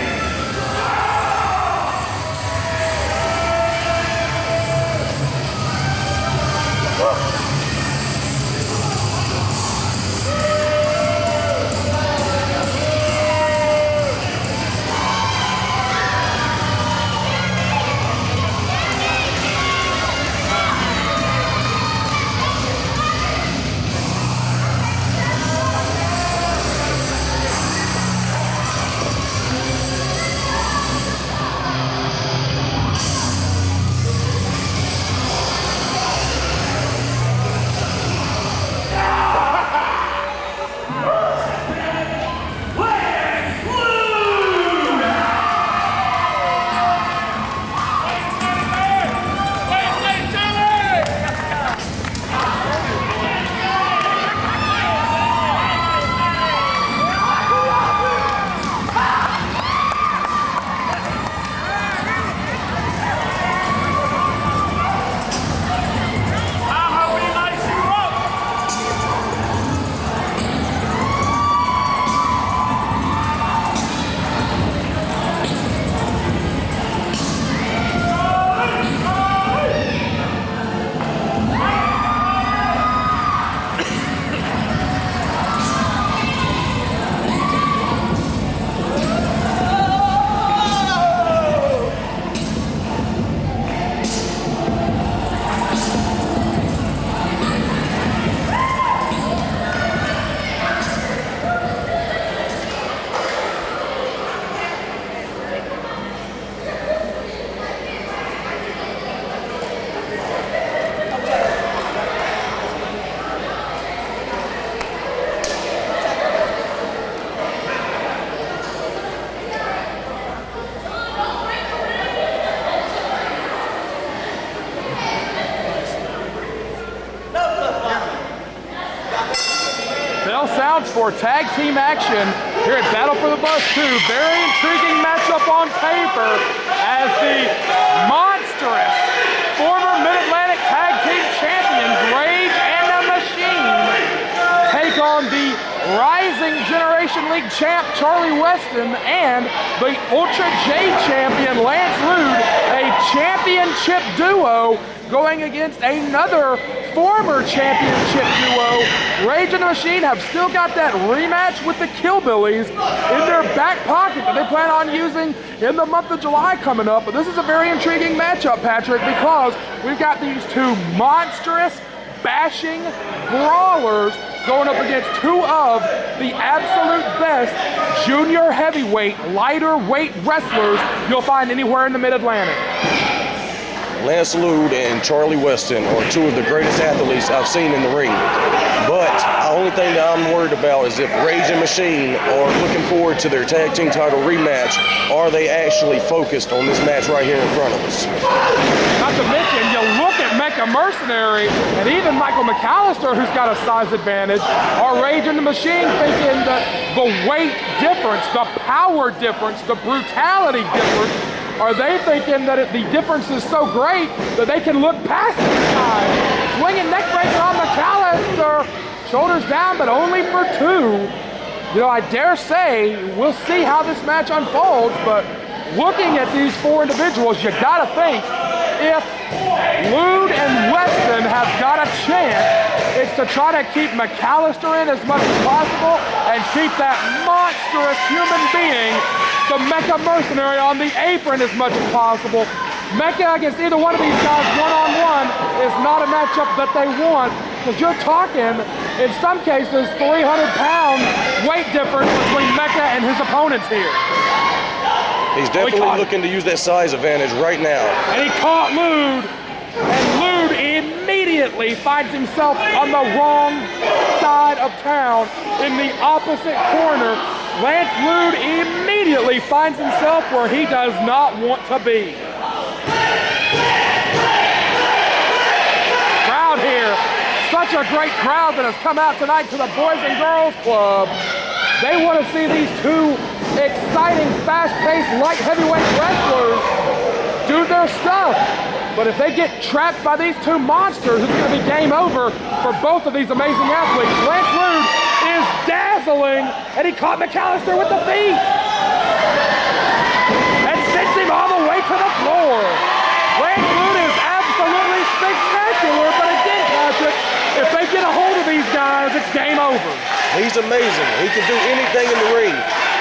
announced for tag team action here at Battle for the Bus 2. Very intriguing matchup on paper as the monstrous former Mid-Atlantic Tag Team Champions, Rage and the Machine, take on the rising Generation League champ, Charlie Weston, and the Ultra J champion, Lance Lude, a championship duo going against another former championship duo. Rage and the Machine have still got that rematch with the Killbillies in their back pocket that they plan on using in the month of July coming up. But this is a very intriguing matchup, Patrick, because we've got these two monstrous, bashing brawlers going up against two of the absolute best junior heavyweight, lighter weight wrestlers you'll find anywhere in the Mid-Atlantic. Lance Lude and Charlie Weston are two of the greatest athletes I've seen in the ring. But the only thing that I'm worried about is if Rage and Machine are looking forward to their tag team title rematch, are they actually focused on this match right here in front of us? Not to mention, you look at Mecha Mercenary and even Michael McAllister, who's got a size advantage, are Rage and the Machine thinking that the weight difference, the power difference, the brutality difference, are they thinking that the difference is so great that they can look past it this time? Swinging neck breaker on McAllister, shoulders down, but only for two. You know, I dare say we'll see how this match unfolds, but looking at these four individuals, you gotta think if Lude and Weston have got a chance, it's to try to keep McAllister in as much as possible and keep that monstrous human being, the Mecha Mercenary, on the apron as much as possible. Mecha against either one of these guys one-on-one is not a matchup that they want, because you're talking, in some cases, 300-pound weight difference between Mecha and his opponents here. He's definitely looking to use that size advantage right now. And he caught Lude, and Lude immediately finds himself on the wrong side of town in the opposite corner. Lance Lude immediately finds himself where he does not want to be. Crowd here, such a great crowd that has come out tonight to the Boys and Girls Club. They want to see these two exciting, fast-paced, light heavyweight wrestlers do their stuff. But if they get trapped by these two monsters, it's going to be game over for both of these amazing athletes. Lance Lude is dazzling, and he caught McAllister with the feet and sends him all the way to the floor. Lance Lude is absolutely spectacular, but again, Patrick, if they get a hold of these guys, it's game over. He's amazing. He can do anything in the ring.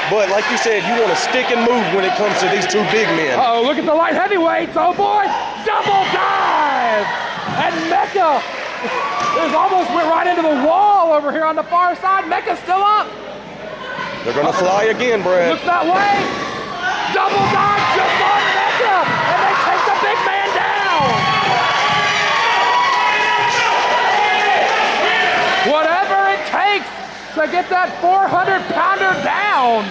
But like you said, you want to stick and move when it comes to these two big men. Uh-oh, look at the light heavyweights. Oh boy, double dive. And Mecha is almost went right into the wall over here on the far side. Mecha's still up. They're going to fly again, Brad. Looks that way. Double dive just on Mecha. And they take the big man down. Whatever it takes to get that 400-pounder down.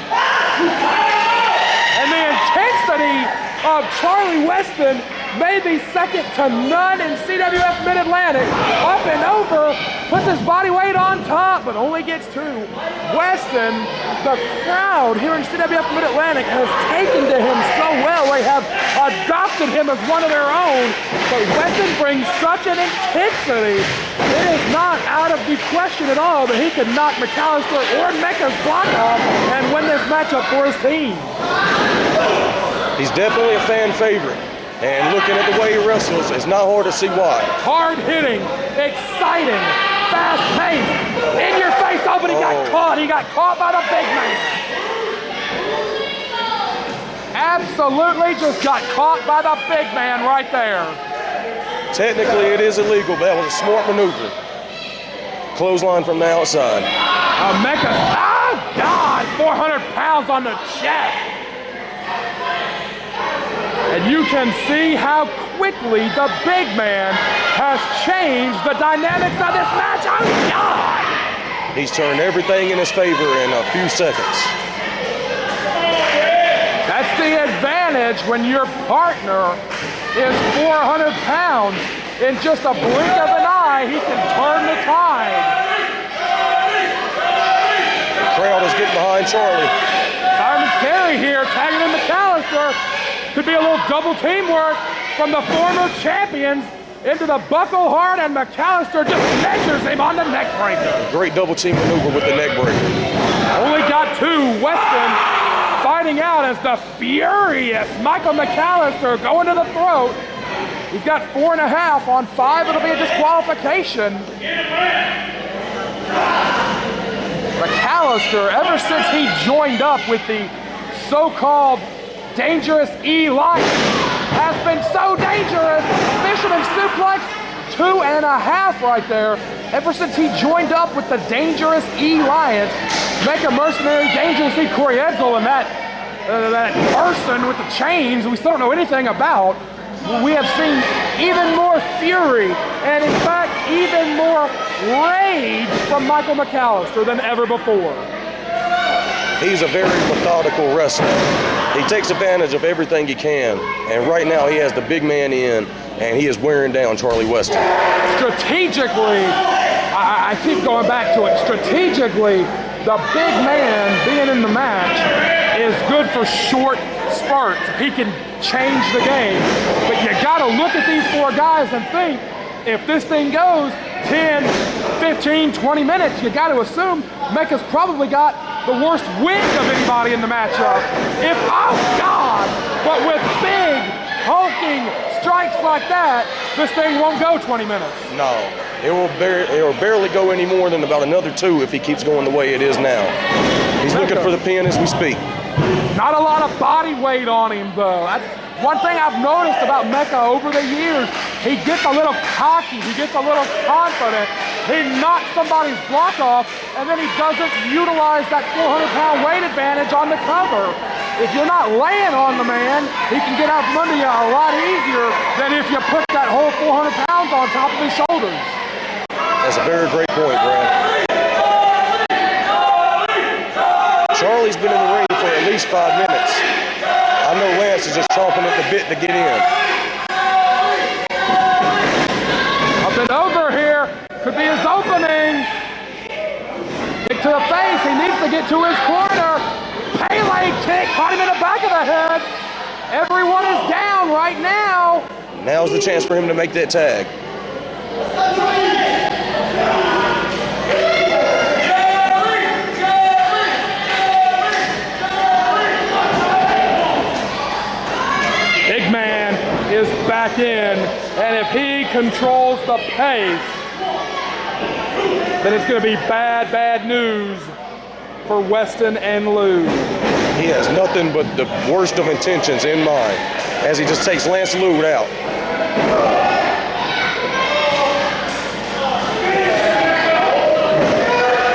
And the intensity of Charlie Weston may be second to none in CWF Mid-Atlantic. Up and over, puts his body weight on top, but only gets two. Weston, the crowd here in CWF Mid-Atlantic has taken to him so well. They have adopted him as one of their own. But Weston brings such an intensity. It is not out of the question at all that he could knock McAllister or Mecha's block off and win this matchup for his team. He's definitely a fan favorite. And looking at the way he wrestles, it's not hard to see why. Hard-hitting, exciting, fast-paced, in your face. Oh, but he got caught. He got caught by the big man. Absolutely just got caught by the big man right there. Technically, it is illegal, but that was a smart maneuver. Clothesline from the outside. Mecha, oh God, 400 pounds on the chest. And you can see how quickly the big man has changed the dynamics of this match. Oh God! He's turned everything in his favor in a few seconds. That's the advantage when your partner is 400 pounds. In just a blink of an eye, he can turn the tide. behind Charlie. Fireman's carry here, tagging in McAllister. Could be a little double teamwork from the former champions into the buckle hard, and McAllister just measures him on the neck breaker. Great double team maneuver with the neck breaker. Only got two. Weston fighting out as the furious Michael McAllister going to the throat. He's got 4.5 on 5. It'll be a disqualification. McAllister, ever since he joined up with the so-called dangerous E-Light, has been so dangerous. Fisherman suplex, 2.5 right there. Ever since he joined up with the dangerous E-Lions, Mecha Mercenary, dangerous E Corienzo, and that person with the chains we still don't know anything about. We have seen even more fury and, in fact, even more rage from Michael McAllister than ever before. He's a very methodical wrestler. He takes advantage of everything he can, and right now he has the big man in, and he is wearing down Charlie Weston. Strategically, I keep going back to it, strategically, the big man being in the match is good for short spurts. He can change the game, but you gotta look at these four guys and think, if this thing goes 10, 15, 20 minutes, you gotta assume Mecha's probably got the worst wind of anybody in the matchup. Oh God, but with big, hulking strikes like that, this thing won't go 20 minutes. No, it will barely go any more than about another 2 if he keeps going the way it is now. He's looking for the pin as we speak. Not a lot of body weight on him, though. That's one thing I've noticed about Mecha over the years. He gets a little cocky, he gets a little confident. He knocks somebody's block off, and then he doesn't utilize that 400-pound weight advantage on the cover. If you're not laying on the man, he can get out from under you a lot easier than if you put that whole 400 pounds on top of his shoulders. That's a very great point, Brad. Charlie's been in the ring for at least 5 minutes. I know Lance is just chomping at the bit to get in. Up and over here, could be his opening. Kick to the face, he needs to get to his corner. Pele kick, caught him in the back of the head. Everyone is down right now. Now's the chance for him to make that tag. Big man is back in, and if he controls the pace, then it's going to be bad, bad news for Weston and Lude. He has nothing but the worst of intentions in mind as he just takes Lance Lude out.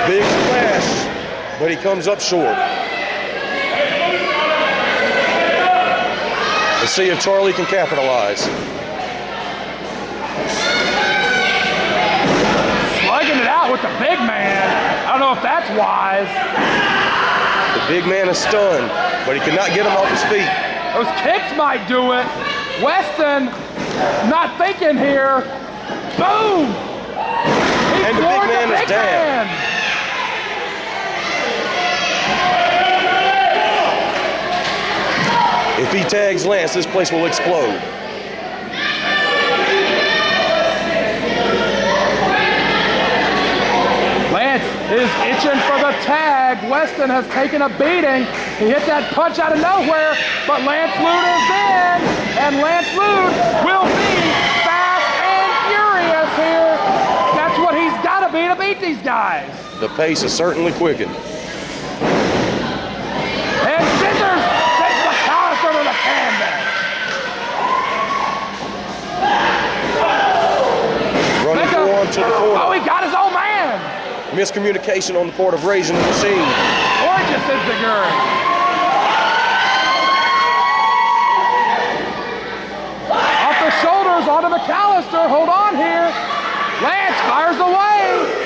Big splash, but he comes up short. Let's see if Charlie can capitalize. Slugging it out with the big man. I don't know if that's wise. The big man is stunned, but he cannot get him off his feet. Those kicks might do it. Weston not thinking here. Boom! And the big man is down. If he tags Lance, this place will explode. Lance is itching for the tag. Weston has taken a beating. He hit that punch out of nowhere, but Lance Lude is in, and Lance Lude will be fast and furious here. That's what he's got to be to beat these guys. The pace is certainly quickened. And scissors takes McAllister to the canvas. Running forward to the corner. Oh, he got his own man. Miscommunication on the part of Rage in the Machine. Gorgeous Enziguri. Off the shoulders onto McAllister. Hold on here. Lance fires away.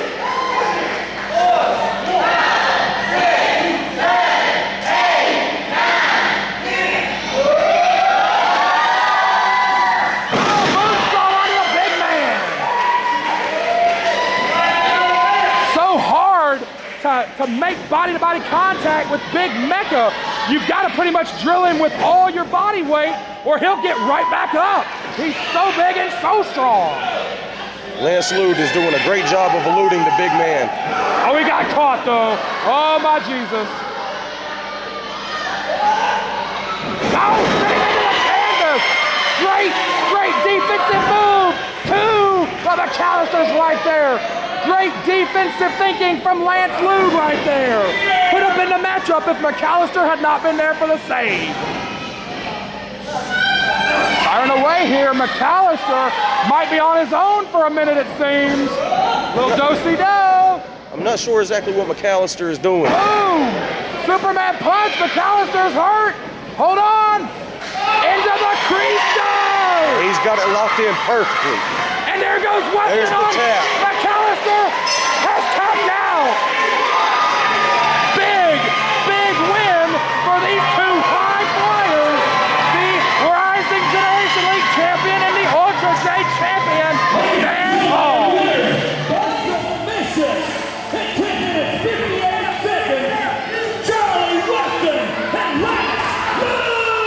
To to make body-to-body contact with Big Mecha, you've got to pretty much drill him with all your body weight or he'll get right back up. He's so big and so strong. Lance Lude is doing a great job of eluding the big man. Oh, he got caught though. Oh my Jesus. Oh, sitting into the canvas. Great defensive move. Two of McAllister's right there. Great defensive thinking from Lance Lude right there. Could have been the matchup if McAllister had not been there for the save. Firing away here, McAllister might be on his own for a minute, it seems. Little do-si-do. I'm not sure exactly what McAllister is doing. Boom! Superman punch, McAllister's hurt. Hold on. Into the crease though. He's got it locked in perfectly. And there goes Weston. There's the on. tap. McAllister has tapped out. Big win for these two high flyers. The Rising Generation League champion and the Ultra J champion stand tall. Mission, 10 minutes, 58 seconds. Charlie Weston and Lance Lude.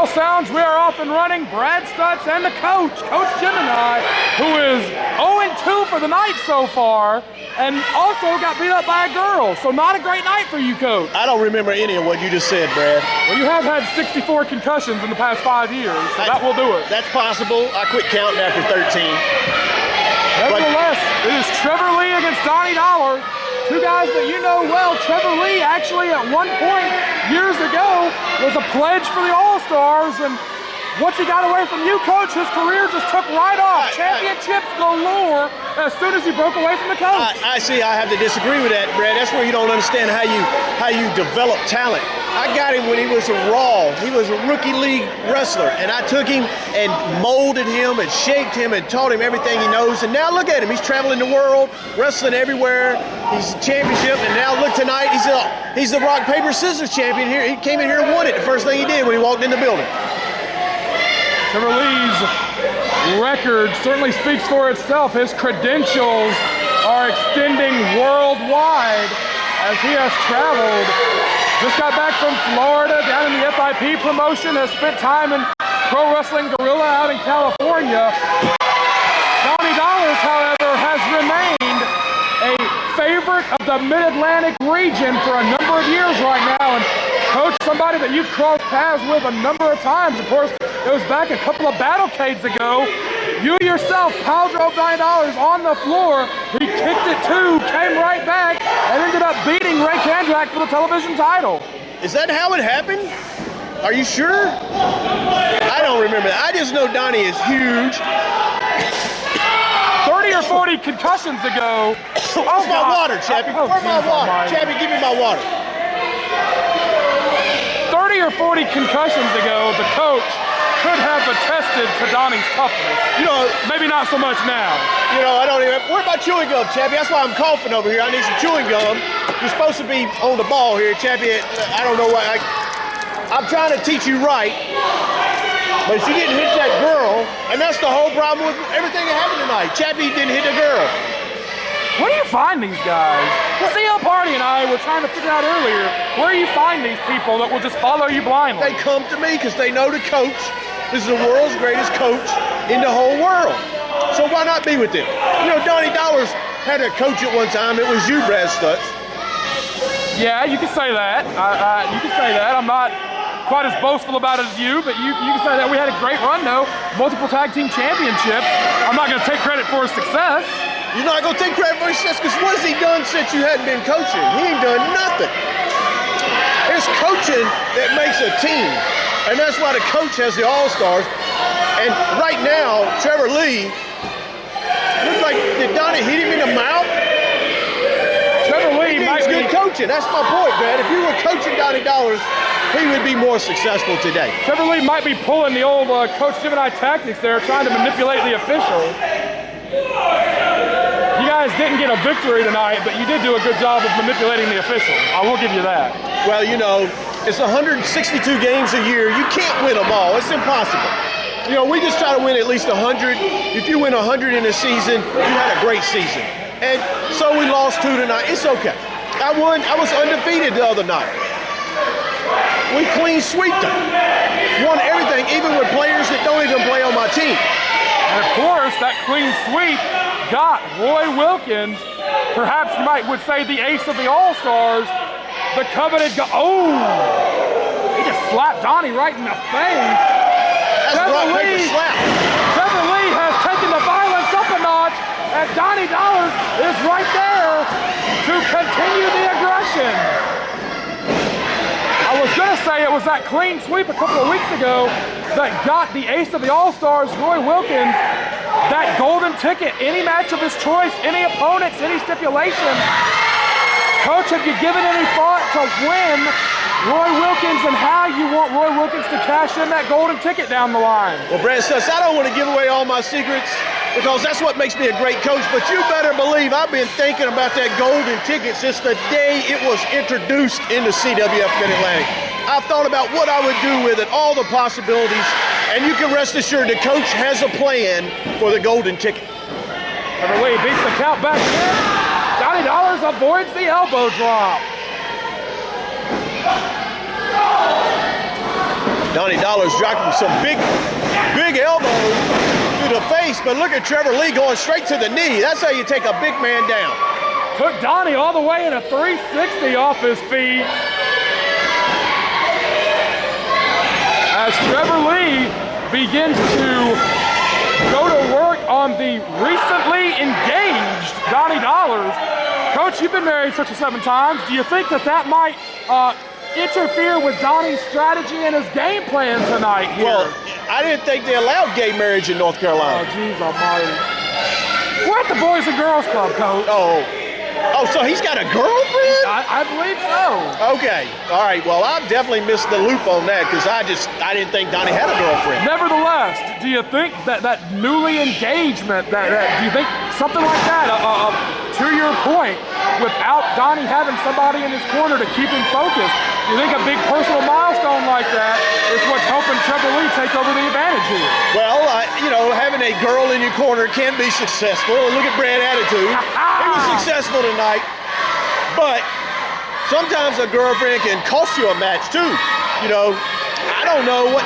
sounds, we are off and running. Brad Stutts and the coach, Coach Gemini, who is 0-2 for the night so far, and also got beat up by a girl. So not a great night for you, Coach. I don't remember any of what you just said, Brad. Well, you have had 64 concussions in the past 5 years, so that will do it. That's possible. I quit counting after 13. Nevertheless, it is Trevor Lee against Donnie Dollars. Two guys that you know well. Trevor Lee actually at one point years ago was a pledge for the All-Stars, and once he got away from you, Coach, his career just took right off. Championships galore as soon as he broke away from the coach. I see. I have to disagree with that, Brad. That's where you don't understand how you develop talent. I got him when he was a raw. He was a rookie league wrestler, and I took him and molded him and shaped him and taught him everything he knows. And now look at him. He's traveling the world, wrestling everywhere. He's a championship, and now look tonight. He's the rock, paper, scissors champion here. He came in here and won it the first thing he did when he walked in the building. Trevor Lee's record certainly speaks for itself. His credentials are extending worldwide as he has traveled. Just got back from Florida, down in the FIP promotion, has spent time in Pro Wrestling Guerrilla out in California. Donnie Dollars, however, has remained a favorite of the Mid-Atlantic region for a number of years right now. And Coach, somebody that you've crossed paths with a number of times. Of course, it was back a couple of battlecades ago. You yourself pile drove Donnie Dollars on the floor. He kicked it too, came right back, and ended up beating Aric Andrews for the television title. Is that how it happened? Are you sure? I don't remember that. I just know Donnie is huge. 30 or 40 concussions ago. Where's my water, Chappie? Where's my water? Chappie, give me my water. 30 or 40 concussions ago, the coach could have attested to Donnie's toughness. You know, maybe not so much now. You know, I don't even. Where's my chewing gum, Chappie? That's why I'm coughing over here. I need some chewing gum. You're supposed to be on the ball here, Chappie. I don't know why. I'm trying to teach you right, but she didn't hit that girl, and that's the whole problem with everything that happened tonight. Chappie didn't hit a girl. Where do you find these guys? CL Party and I were trying to figure out earlier, where do you find these people that will just follow you blindly? They come to me because they know the coach. This is the world's greatest coach in the whole world. So why not be with them? You know, Donnie Dollars had a coach at one time. It was you, Brad Stutts. Yeah, you can say that. You can say that. I'm not quite as boastful about it as you, but you can say that. We had a great run, though. Multiple tag team championships. I'm not going to take credit for his success. You're not going to take credit for his success because what has he done since you hadn't been coaching? He ain't done nothing. It's coaching that makes a team. And that's why the coach has the All-Stars. And right now, Trevor Lee, looks like, did Donnie hit him in the mouth? Trevor Lee might be good coaching. That's my point, Brad. If you were coaching Donnie Dollars, he would be more successful today. Trevor Lee might be pulling the old Coach Gemini tactics there, trying to manipulate the official. You guys didn't get a victory tonight, but you did do a good job of manipulating the official. I will give you that. Well, you know, it's 162 games a year. You can't win them all. It's impossible. You know, we just try to win at least 100. If you win 100 in a season, you had a great season. And so we lost 2 tonight. It's okay. I was undefeated the other night. We clean sweeped them. Won everything, even with players that don't even play on my team. And of course, that clean sweep got Roy Wilkins, perhaps you would say the ace of the All-Stars, the coveted he just slapped Donnie right in the face. Trevor Lee has taken the violence up a notch, and Donnie Dollars is right there to continue the aggression. I was going to say it was that clean sweep a couple of weeks ago that got the ace of the All-Stars, Roy Wilkins, that golden ticket, any match of his choice, any opponents, any stipulation. Coach, have you given any thought to when Roy Wilkins and how you want Roy Wilkins to cash in that golden ticket down the line? Well, Brad Stutts, I don't want to give away all my secrets because that's what makes me a great coach, but you better believe I've been thinking about that golden ticket since the day it was introduced into CWF Mid-Atlantic. I've thought about what I would do with it, all the possibilities, and you can rest assured the coach has a plan for the golden ticket. Trevor Lee beats the count back in. Donnie Dollars avoids the elbow drop. Donnie Dollars dropping some big elbows to the face, but look at Trevor Lee going straight to the knee. That's how you take a big man down. Took Donnie all the way in a 360 off his feet. As Trevor Lee begins to go to work on the recently engaged Donnie Dollars. Coach, you've been married 6 or 7 times. Do you think that might interfere with Donnie's strategy and his game plan tonight here? Well, I didn't think they allowed gay marriage in North Carolina. Oh, geez almighty. We're at the Boys and Girls Club, Coach. Oh, so he's got a girlfriend? I believe so. Okay, all right. Well, I've definitely missed the loop on that because I didn't think Donnie had a girlfriend. Nevertheless, do you think that newly engagement, do you think something like that, to your point, without Donnie having somebody in his corner to keep him focused, do you think a big personal milestone like that is what's helping Trevor Lee take over the advantage here? Well, having a girl in your corner can be successful. Look at Brad Attitude. He was successful tonight, but sometimes a girlfriend can cost you a match too. I don't know what.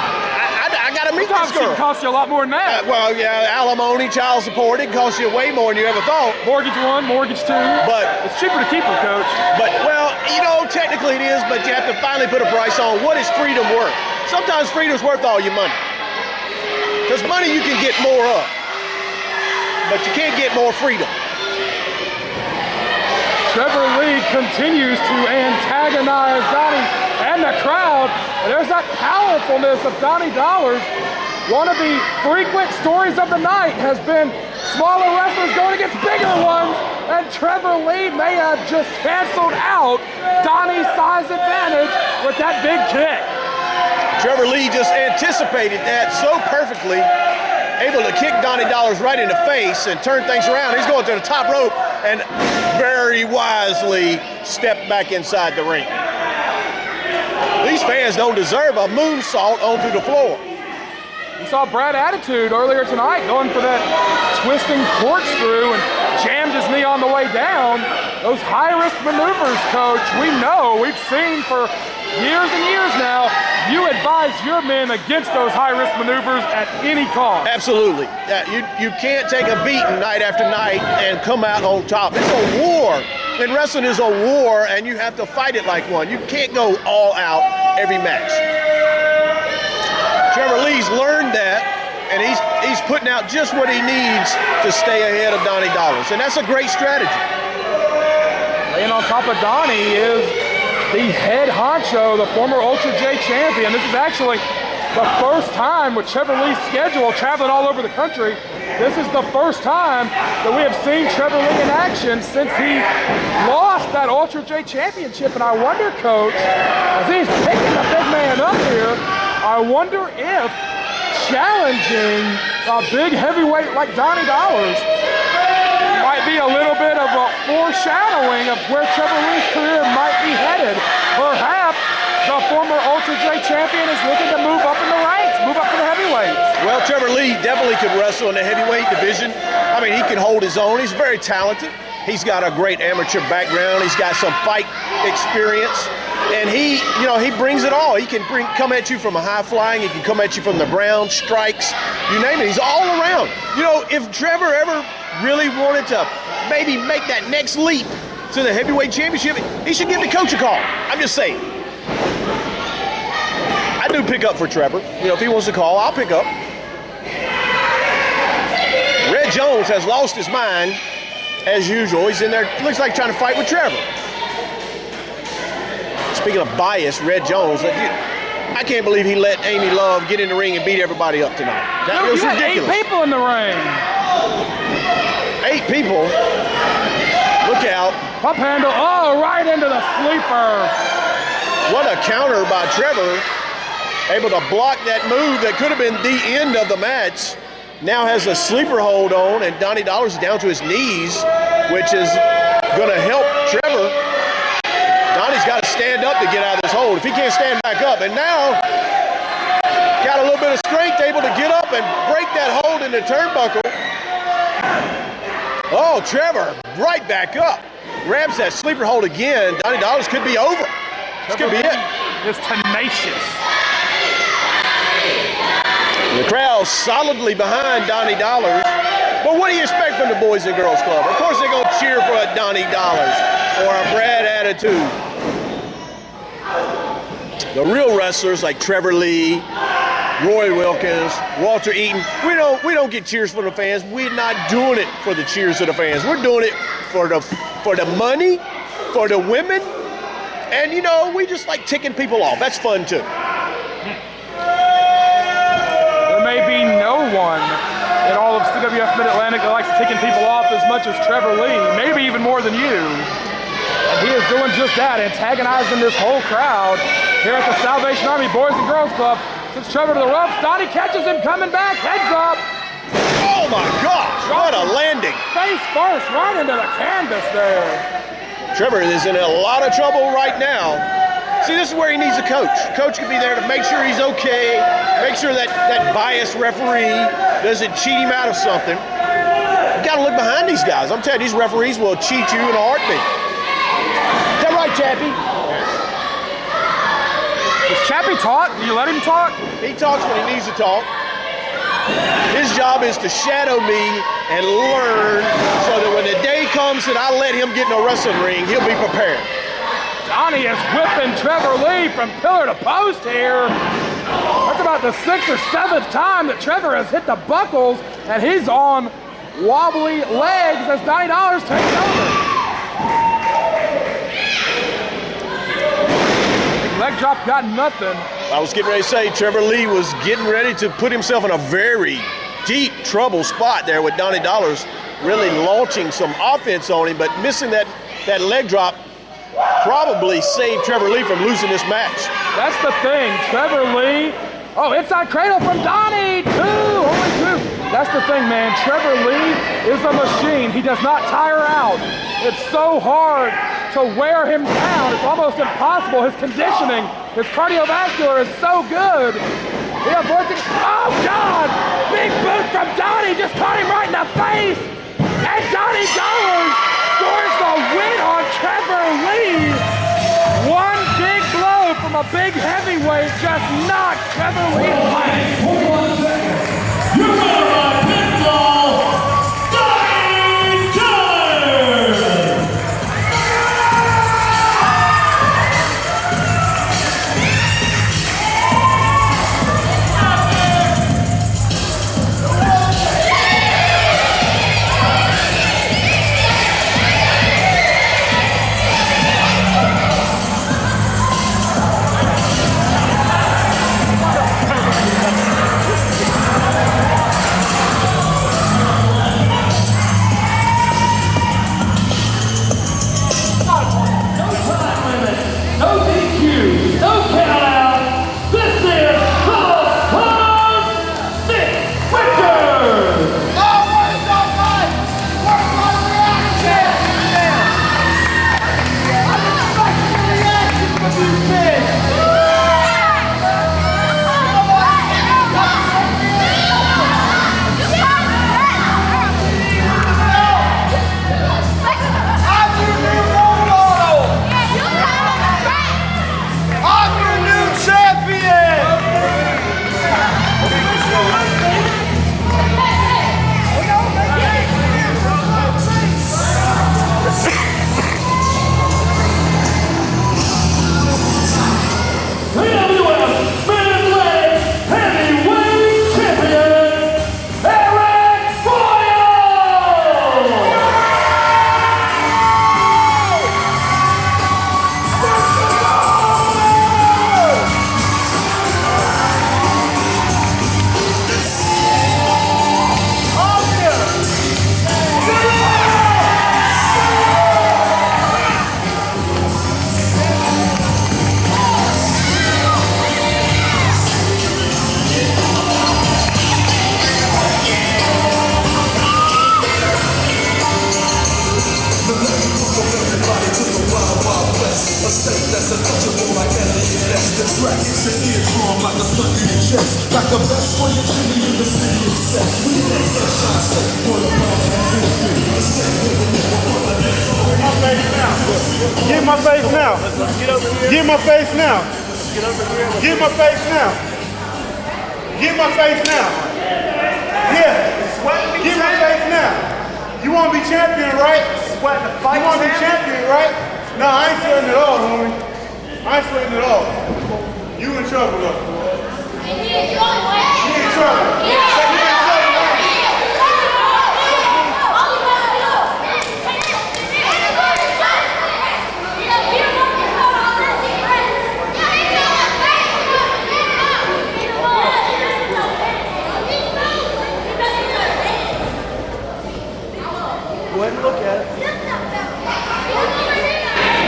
I got to meet this girl. It can cost you a lot more than that. Well, yeah, alimony, child support, it costs you way more than you ever thought. Mortgage 1, mortgage 2. But it's cheaper to keep her, Coach. But, well, technically it is, but you have to finally put a price on what is freedom worth. Sometimes freedom's worth all your money. Because money you can get more of, but you can't get more freedom. Trevor Lee continues to antagonize Donnie and the crowd. And there's that powerfulness of Donnie Dollars. One of the frequent stories of the night has been smaller wrestlers going against bigger ones, and Trevor Lee may have just canceled out Donnie's size advantage with that big kick. Trevor Lee just anticipated that so perfectly, able to kick Donnie Dollars right in the face and turn things around. He's going to the top rope and very wisely stepped back inside the ring. These fans don't deserve a moonsault onto the floor. We saw Brad Attitude earlier tonight going for that twisting corkscrew and jammed his knee on the way down. Those high-risk maneuvers, Coach, we know, we've seen for years and years now, you advise your men against those high-risk maneuvers at any cost. Absolutely. You can't take a beating night after night and come out on top. It's a war. And wrestling is a war, and you have to fight it like one. You can't go all out every match. Trevor Lee's learned that, and he's putting out just what he needs to stay ahead of Donnie Dollars, and that's a great strategy. Laying on top of Donnie is the head honcho, the former Ultra J champion. This is actually the first time with Trevor Lee's schedule traveling all over the country. This is the first time that we have seen Trevor Lee in action since he lost that Ultra J championship. And I wonder, Coach, as he's picking the big man up here, I wonder if challenging a big heavyweight like Donnie Dollars might be a little bit of a foreshadowing of where Trevor Lee's career might be headed. Perhaps the former Ultra J champion is looking to move up in the ranks, move up to the heavyweights. Well, Trevor Lee definitely could wrestle in the heavyweight division. I mean, he can hold his own. He's very talented. He's got a great amateur background. He's got some fight experience. And he brings it all. He can come at you from a high flying. He can come at you from the ground, strikes, you name it. He's all around. If Trevor ever really wanted to maybe make that next leap to the heavyweight championship, he should give the coach a call. I'm just saying. I do pick up for Trevor. If he wants to call, I'll pick up. Red Jones has lost his mind as usual. He's in there, looks like trying to fight with Trevor. Speaking of bias, Red Jones, I can't believe he let Amy Love get in the ring and beat everybody up tonight. That was ridiculous. 8 people in the ring. 8 people. Look out. Pump handle, right into the sleeper. What a counter by Trevor. Able to block that move that could have been the end of the match. Now has a sleeper hold on, and Donnie Dollars is down to his knees, which is going to help Trevor. Donnie's got to stand up to get out of this hold. If he can't stand back up, and now got a little bit of strength, able to get up and break that hold in the turnbuckle. Oh, Trevor right back up. Grabs that sleeper hold again. Donnie Dollars could be over. This could be it. It's tenacious. The crowd solidly behind Donnie Dollars. But what do you expect from the Boys and Girls Club? Of course they're going to cheer for a Donnie Dollars or a Brad Attitude. The real wrestlers like Trevor Lee, Roy Wilkins, Walter Eaton, we don't get cheers from the fans. We're not doing it for the cheers of the fans. We're doing it for the money, for the women, and you know, we just like ticking people off. That's fun too. There may be no one in all of CWF Mid-Atlantic that likes ticking people off as much as Trevor Lee, maybe even more than you. And he is doing just that, antagonizing this whole crowd here at the Salvation Army Boys and Girls Club. Sends Trevor to the ropes. Donnie catches him coming back, heads up. Oh my gosh, what a landing. Face first, right into the canvas there. Trevor is in a lot of trouble right now. See, this is where he needs a coach. Coach could be there to make sure he's okay, make sure that biased referee doesn't cheat him out of something. You gotta look behind these guys. I'm telling you, these referees will cheat you in a heartbeat. Is that right, Chappie? Does Chappie talk? Do you let him talk? He talks when he needs to talk. His job is to shadow me and learn so that when the day comes that I let him get in a wrestling ring, he'll be prepared. Donnie is whipping Trevor Lee from pillar to post here. That's about the 6th or 7th time that Trevor has hit the buckles, and he's on wobbly legs as Donnie Dollars takes over. Leg drop got nothing. I was getting ready to say Trevor Lee was getting ready to put himself in a very deep trouble spot there with Donnie Dollars really launching some offense on him, but missing that leg drop probably saved Trevor Lee from losing this match. That's the thing. Trevor Lee. Oh, inside cradle from Donnie. Only two. That's the thing, man. Trevor Lee is a machine. He does not tire out. It's so hard to wear him down. It's almost impossible. His conditioning, his cardiovascular is so good. He avoids it. Oh, God! Big boot from Donnie. Just caught him right in the face. And Donnie Dollars scores the win on Trevor Lee. One big blow from a big heavyweight just knocks Trevor Lee away. 21 seconds. You're going to pinfall, Donnie Dollars. Get my face now. Get my face now. Get my face now. Get my face now. Yeah. Get my face now. You want to be champion, right? Sweating the fight. You want to be champion, right? No, I ain't sweating at all, homie. I ain't sweating at all. You in trouble, though. You in trouble. You in trouble.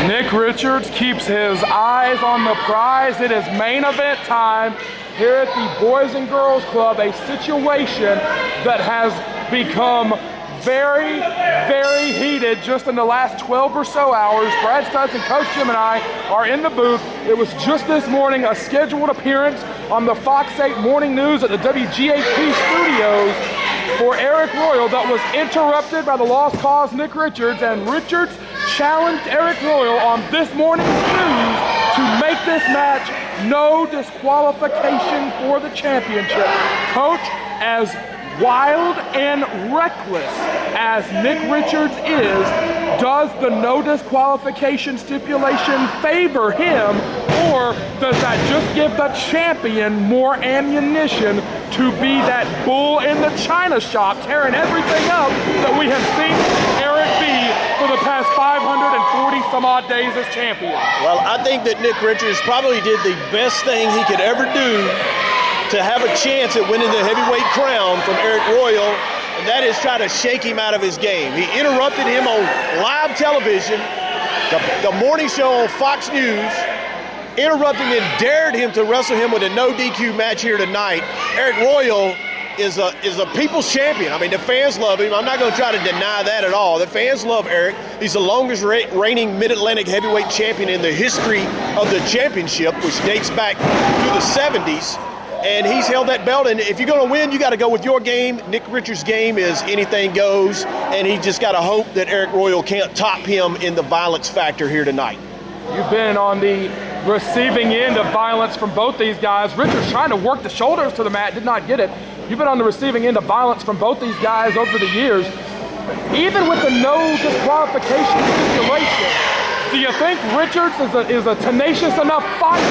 Nick Richards keeps his eyes on the prize. It is main event time here at the Boys and Girls Club, a situation that has become very, very heated just in the last 12 or so hours. Brad Stutts and Coach Gemini are in the booth. It was just this morning a scheduled appearance on the Fox 8 Morning News at the WGHP studios for Arik Royal that was interrupted by the lost cause Nick Richards, and Richards challenged Arik Royal on this morning's news to make this match no disqualification for the championship. Coach, as wild and reckless as Nick Richards is, does the no disqualification stipulation favor him, or does that just give the champion more ammunition to be that bull in the china shop, tearing everything up that we have seen Aric be for the past 540 some odd days as champion? Well, I think that Nick Richards probably did the best thing he could ever do to have a chance at winning the heavyweight crown from Arik Royal, and that is try to shake him out of his game. He interrupted him on live television, the morning show on Fox News, interrupted and dared him to wrestle him with a no DQ match here tonight. Arik Royal is a people's champion. I mean, the fans love him. I'm not going to try to deny that at all. The fans love Arik. He's the longest reigning Mid-Atlantic heavyweight champion in the history of the championship, which dates back to the 70s. And he's held that belt, and if you're going to win, you got to go with your game. Nick Richards' game is anything goes, and he just got to hope that Arik Royal can't top him in the violence factor here tonight. You've been on the receiving end of violence from both these guys. Richards trying to work the shoulders to the mat, did not get it. You've been on the receiving end of violence from both these guys over the years. Even with the no disqualification stipulation, do you think Richards is a tenacious enough fighter?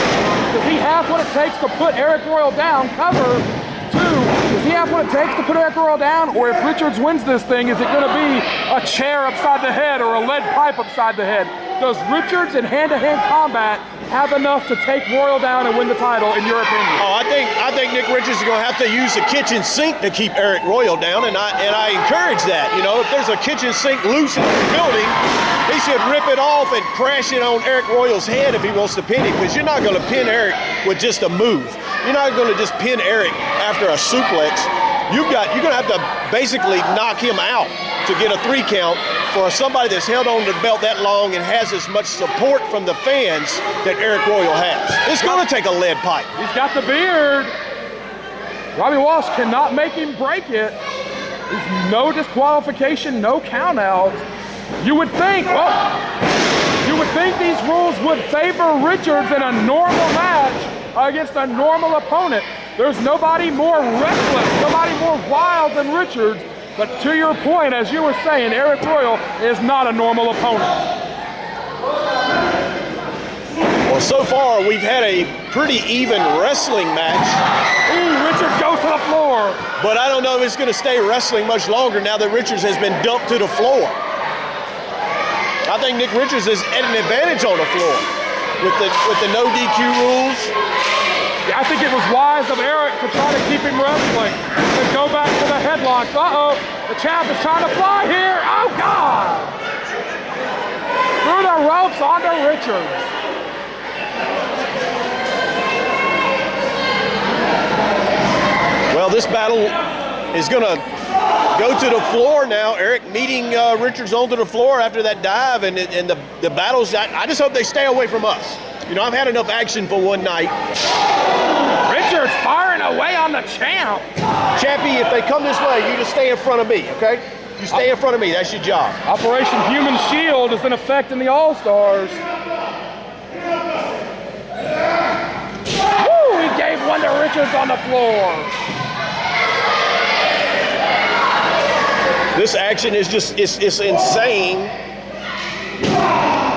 Does he have what it takes to put Arik Royal down? Cover two. Does he have what it takes to put Arik Royal down? Or if Richards wins this thing, is it going to be a chair upside the head or a lead pipe upside the head? Does Richards in hand-to-hand combat have enough to take Royal down and win the title, in your opinion? Oh, I think Nick Richards is going to have to use the kitchen sink to keep Arik Royal down, and I encourage that. You know, if there's a kitchen sink loose in the building, he should rip it off and crash it on Arik Royal's head if he wants to pin him, because you're not going to pin Arik with just a move. You're not going to just pin Arik after a suplex. You're going to have to basically knock him out to get a 3 count for somebody that's held on to the belt that long and has as much support from the fans that Arik Royal has. It's going to take a lead pipe. He's got the beard. Robby Walsh cannot make him break it. There's no disqualification, no count out. You would think these rules would favor Richards in a normal match against a normal opponent. There's nobody more reckless, nobody more wild than Richards. But to your point, as you were saying, Arik Royal is not a normal opponent. Well, so far we've had a pretty even wrestling match. Ooh, Richards goes to the floor. But I don't know if it's going to stay wrestling much longer now that Richards has been dumped to the floor. I think Nick Richards is at an advantage on the floor with the no DQ rules. I think it was wise of Aric to try to keep him wrestling, to go back to the headlocks. Uh-oh, the champ is trying to fly here. Oh, God! Through the ropes onto Richards. Well, this battle is going to go to the floor now. Aric meeting Richards onto the floor after that dive, and the battles, I just hope they stay away from us. You know, I've had enough action for one night. Richards firing away on the champ. Champy, if they come this way, you just stay in front of me, okay? You stay in front of me, that's your job. Operation Human Shield is in effect in the All-Stars. Woo, he gave one to Richards. Richards on the floor. This action is just, it's insane.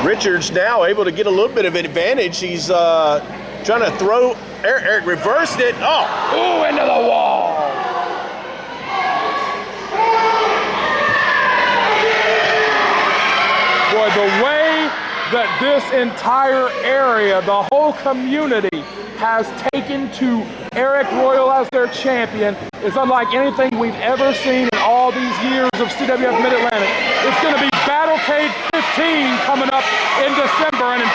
Richards now able to get a little bit of advantage. He's trying to throw, Aric reversed it. Oh! Ooh, into the wall. Boy, the way that this entire area, the whole community, has taken to Arik Royal as their champion is unlike anything we've ever seen in all these years of CWF Mid-Atlantic. It's going to be Battlecade 15 coming up in December, and in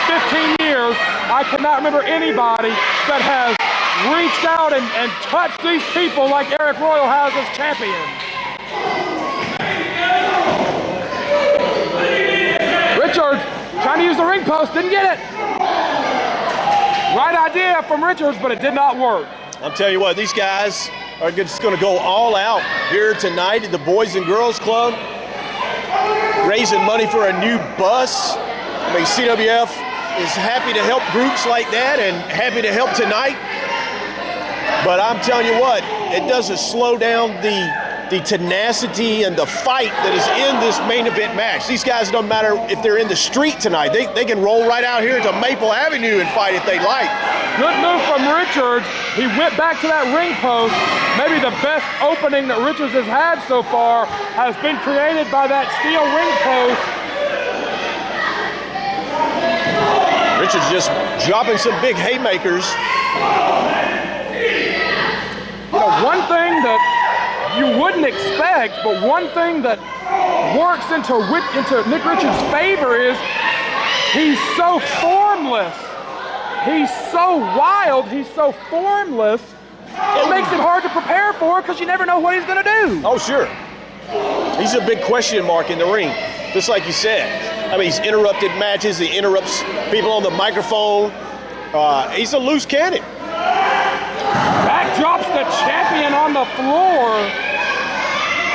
15 years, I cannot remember anybody that has reached out and touched these people like Arik Royal has as champion. Richards trying to use the ring post, didn't get it. Right idea from Richards, but it did not work. I'm telling you what, these guys are just going to go all out here tonight at the Boys and Girls Club, raising money for a new bus. I mean, CWF is happy to help groups like that and happy to help tonight. But I'm telling you what, it doesn't slow down the tenacity and the fight that is in this main event match. These guys, don't matter if they're in the street tonight, they can roll right out here to Maple Avenue and fight if they like. Good move from Richards. He went back to that ring post. Maybe the best opening that Richards has had so far has been created by that steel ring post. Richards just dropping some big haymakers. You know, one thing that you wouldn't expect, but one thing that works into Nick Richards' favor is he's so formless. He's so wild, he's so formless, it makes it hard to prepare for because you never know what he's going to do. Oh, sure. He's a big question mark in the ring, just like you said. I mean, he's interrupted matches, he interrupts people on the microphone. He's a loose cannon. Back drops the champion on the floor.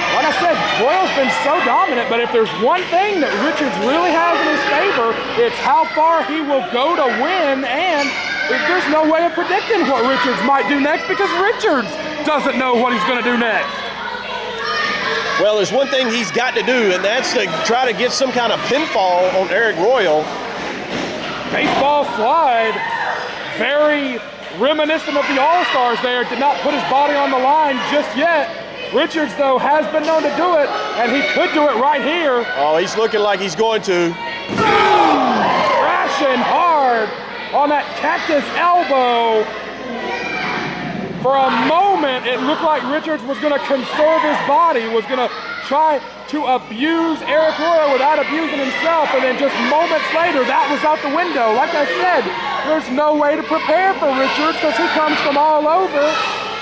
Like I said, Royal's been so dominant, but if there's one thing that Richards really has in his favor, it's how far he will go to win, and there's no way of predicting what Richards might do next because Richards doesn't know what he's going to do next. Well, there's one thing he's got to do, and that's to try to get some kind of pinfall on Arik Royal. Baseball slide, very reminiscent of the All-Stars there, did not put his body on the line just yet. Richards, though, has been known to do it, and he could do it right here. Oh, he's looking like he's going to. Crashing hard on that cactus elbow. For a moment, it looked like Richards was going to conserve his body, was going to try to abuse Arik Royal without abusing himself, and then just moments later, that was out the window. Like I said, there's no way to prepare for Richards because he comes from all over,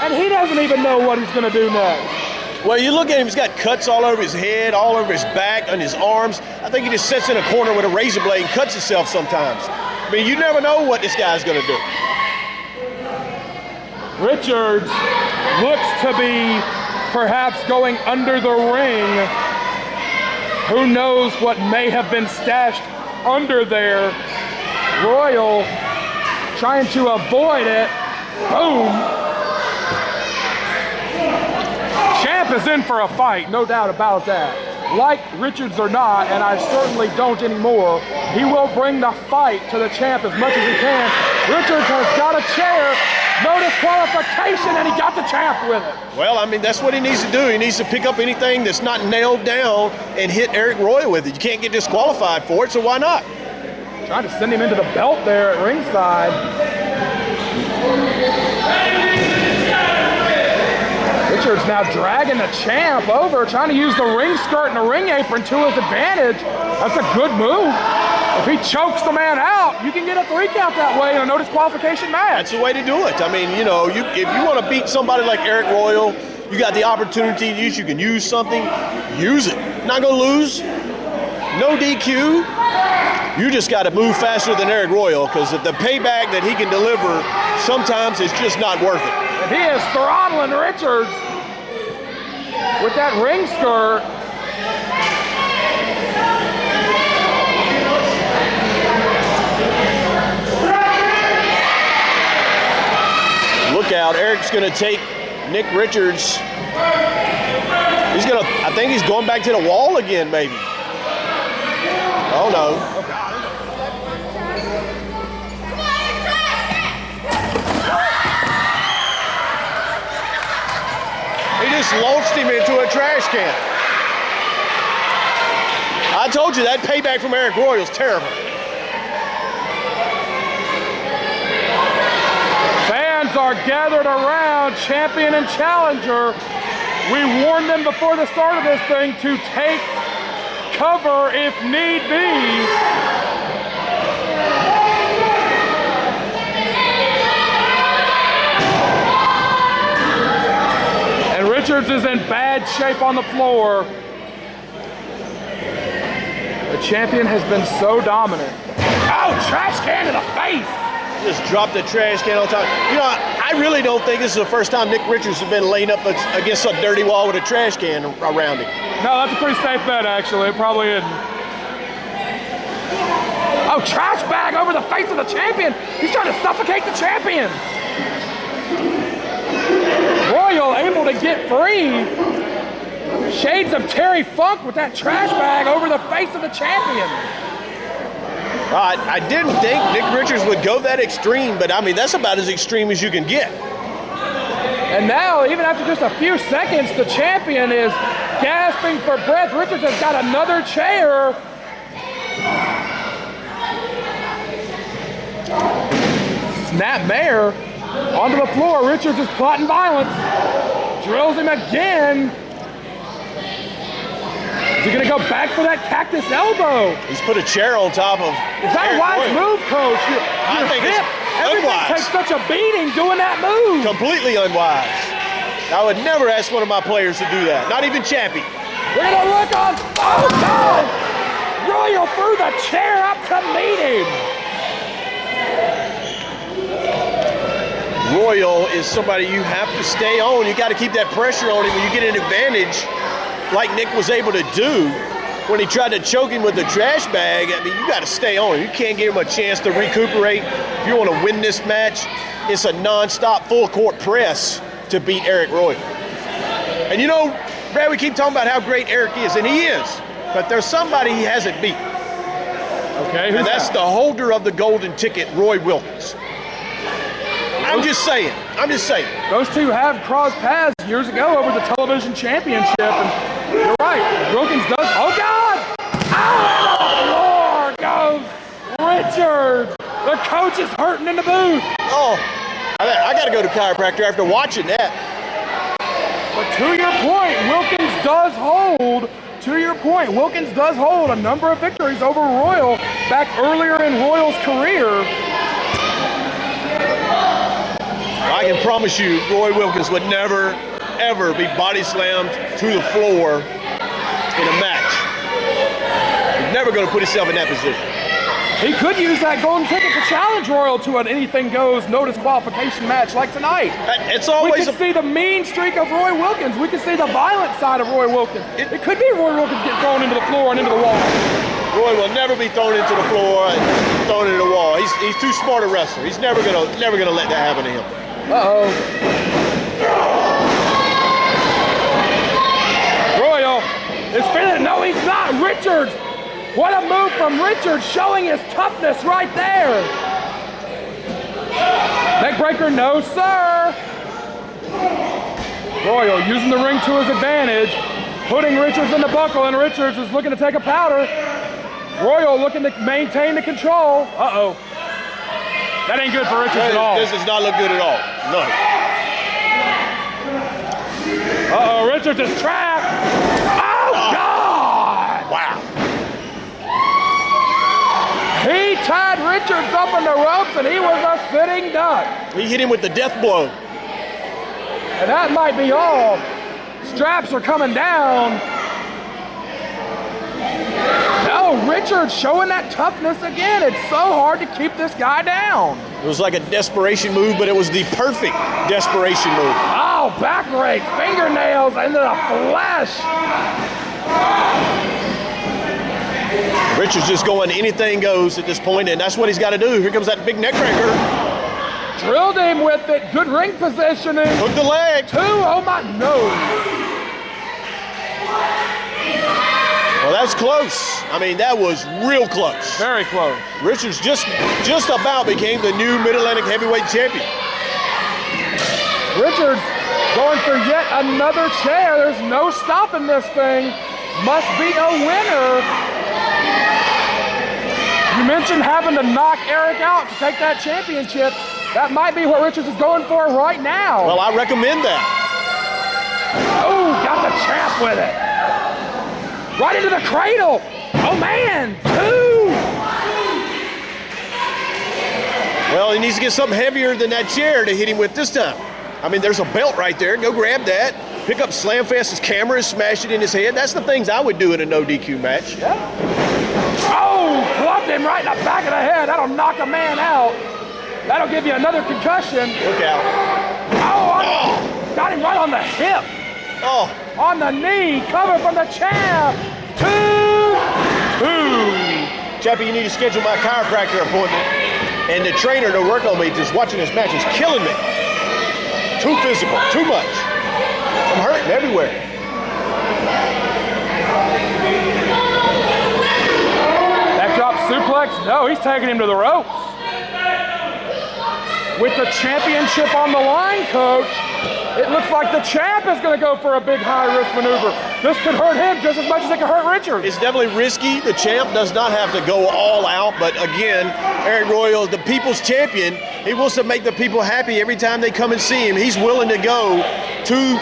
and he doesn't even know what he's going to do next. Well, you look at him, he's got cuts all over his head, all over his back, on his arms. I think he just sits in a corner with a razor blade and cuts himself sometimes. I mean, you never know what this guy's going to do. Richards looks to be perhaps going under the ring. Who knows what may have been stashed under there. Royal trying to avoid it. Boom. Champ is in for a fight, no doubt about that. Like Richards or not, and I certainly don't anymore, he will bring the fight to the champ as much as he can. Richards has got a chair, no disqualification, and he got the champ with it. Well, I mean, that's what he needs to do. He needs to pick up anything that's not nailed down and hit Arik Royal with it. You can't get disqualified for it, so why not? Trying to send him into the belt there at ringside. Richards now dragging the champ over, trying to use the ring skirt and the ring apron to his advantage. That's a good move. If he chokes the man out, you can get a 3 count that way in a no disqualification match. That's the way to do it. I mean, you know, if you want to beat somebody like Arik Royal, you got the opportunity to use, you can use something, use it. Not going to lose. No DQ. You just got to move faster than Arik Royal because the payback that he can deliver sometimes is just not worth it. And he is throttling Richards with that ring skirt. Look out, Arik Eric's gonna take Nick Richards. I think he's going back to the wall again, maybe. Oh no. He just launched him into a trash can. I told you that payback from Arik Royal is terrible. Fans are gathered around champion and challenger. We warned them before the start of this thing to take cover if need be. And Richards is in bad shape on the floor. The champion has been so dominant. Oh, trash can in the face! Just dropped the trash can on top. You know, I really don't think this is the first time Nick Richards has been laying up against a dirty wall with a trash can around him. No, that's a pretty safe bet, actually. It probably isn't. Oh, trash bag over the face of the champion. He's trying to suffocate the champion. Royal able to get free. Shades of Terry Funk with that trash bag over the face of the champion. I didn't think Nick Richards would go that extreme, but I mean, that's about as extreme as you can get. And now, even after just a few seconds, the champion is gasping for breath. Richards has got another chair. Snapmare onto the floor. Richards is plotting violence. Drills him again. Is he gonna go back for that cactus elbow? He's put a chair on top of. Is that a wise move, Coach? I think it's everything unwise. takes such a beating doing that move. Completely unwise. I would never ask one of my players to do that. Not even Chappie. We're gonna look on. Oh God! Royal threw the chair up to meet him. Royal is somebody you have to stay on. You got to keep that pressure on him when you get an advantage, like Nick was able to do when he tried to choke him with the trash bag. I mean, you got to stay on him. You can't give him a chance to recuperate. If you want to win this match, it's a non-stop full court press to beat Arik Royal. And you know, Brad, we keep talking about how great Arik is, and he is, but there's somebody he hasn't beat. Okay, and that's the holder of the golden ticket, Roy Wilkins. I'm just saying. Those two have crossed paths years ago over the television championship, and you're right, Wilkins does. Oh God! Out on the floor goes Richards. The coach is hurting in the booth. Oh, I got to go to chiropractor after watching that. But to your point, Wilkins does hold. To your point, Wilkins does hold a number of victories over Royal back earlier in Royal's career. I can promise you, Roy Wilkins would never, ever be body slammed to the floor in a match. He's never going to put himself in that position. He could use that golden ticket to challenge Royal to an anything goes, no disqualification match like tonight. It's always we can see the mean streak of Roy Wilkins. We can see the violent side of Roy Wilkins. It could be Roy Wilkins get thrown into the floor and into the wall. Roy will never be thrown into the floor and thrown into the wall. He's too smart a wrestler. He's never gonna let that happen to him. Uh-oh. Royal is feeling. No, he's not. Richards. What a move from Richards, showing his toughness right there. Neckbreaker, no sir. Royal using the ring to his advantage, putting Richards in the buckle, and Richards is looking to take a powder. Royal looking to maintain the control. Uh-oh. That ain't good for Richards at all. This does not look good at all. No. Uh-oh, Richards is trapped. Oh, God! Wow. He tied Richards up on the ropes, and he was a sitting duck. He hit him with the death blow. And that might be all. Straps are coming down. No, Richards showing that toughness again. It's so hard to keep this guy down. It was like a desperation move, but it was the perfect desperation move. Oh, back rake, fingernails into the flesh. Richards just going anything goes at this point, and that's what he's got to do. Here comes that big neck breaker. Drilled him with it. Good ring positioning. Hook the leg. 2, oh my, no. Well, that's close. I mean, that was real close. Very close. Richards just about became the new Mid-Atlantic heavyweight champion. Richards going for yet another chair. There's no stopping this thing. Must be a winner. You mentioned having to knock Aric out to take that championship. That might be what Richards is going for right now. Well, I recommend that. Oh, got the champ with it. Right into the cradle. Oh man, 2. Well, he needs to get something heavier than that chair to hit him with this time. I mean, there's a belt right there. Go grab that. Pick up Slam Fast's camera and smash it in his head. That's the things I would do in a no DQ match. Yeah. Oh, clubbed him right in the back of the head. That'll knock a man out. That'll give you another concussion. Look out. Oh, got him right on the hip. Oh. On the knee, cover from the champ. 2. Chappie, you need to schedule my chiropractor appointment. And the trainer to work on me just watching this match is killing me. Too physical, too much. I'm hurting everywhere. Backdrop suplex. No, he's taking him to the ropes. With the championship on the line, Coach, it looks like the champ is going to go for a big high-risk maneuver. This could hurt him just as much as it could hurt Richards. It's definitely risky. The champ does not have to go all out, but again, Arik Royal is the people's champion. He wants to make the people happy every time they come and see him. He's willing to go to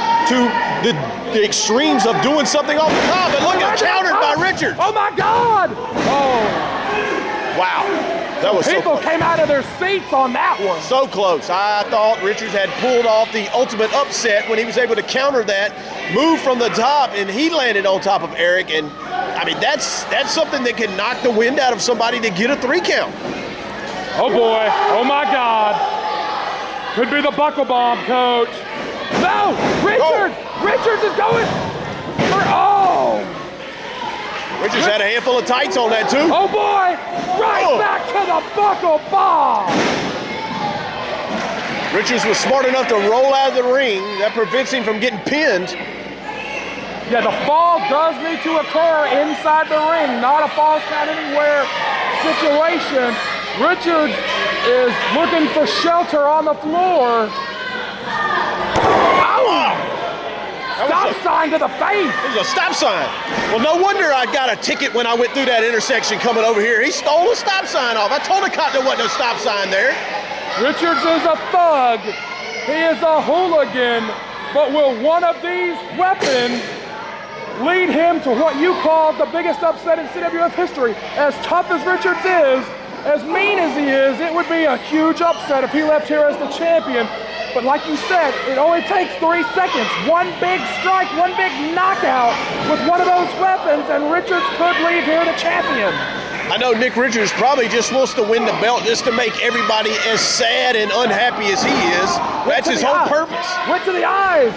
the extremes of doing something off the top. And look at countered by Richards. Oh my God! Oh. Wow. That was People so close. came out of their seats on that one. So close. I thought Richards had pulled off the ultimate upset when he was able to counter that move from the top, and he landed on top of Aric. And I mean, that's something that can knock the wind out of somebody to get a 3 count. Oh boy! Oh my God! Could be the buckle bomb, Coach. No! Richards! Oh. Richards is going for Richards had a handful of tights on that too. Oh boy! Right back to the buckle bomb! Richards was smart enough to roll out of the ring. That prevents him from getting pinned. Yeah, the fall does need to occur inside the ring, not a falls count anywhere situation. Richards is looking for shelter on the floor. Ow! Stop sign to the face. It was a stop sign. Well, no wonder I got a ticket when I went through that intersection coming over here. He stole a stop sign off. I told the cop there wasn't no stop sign there. Richards is a thug. He is a hooligan. But will one of these weapons lead him to what you call the biggest upset in CWF history? As tough as Richards is, as mean as he is, it would be a huge upset if he left here as the champion. But like you said, it only takes 3 seconds. One big strike, one big knockout with one of those weapons, and Richards could leave here the champion. I know Nick Richards probably just wants to win the belt just to make everybody as sad and unhappy as he is. That's his whole purpose. Went to the eyes.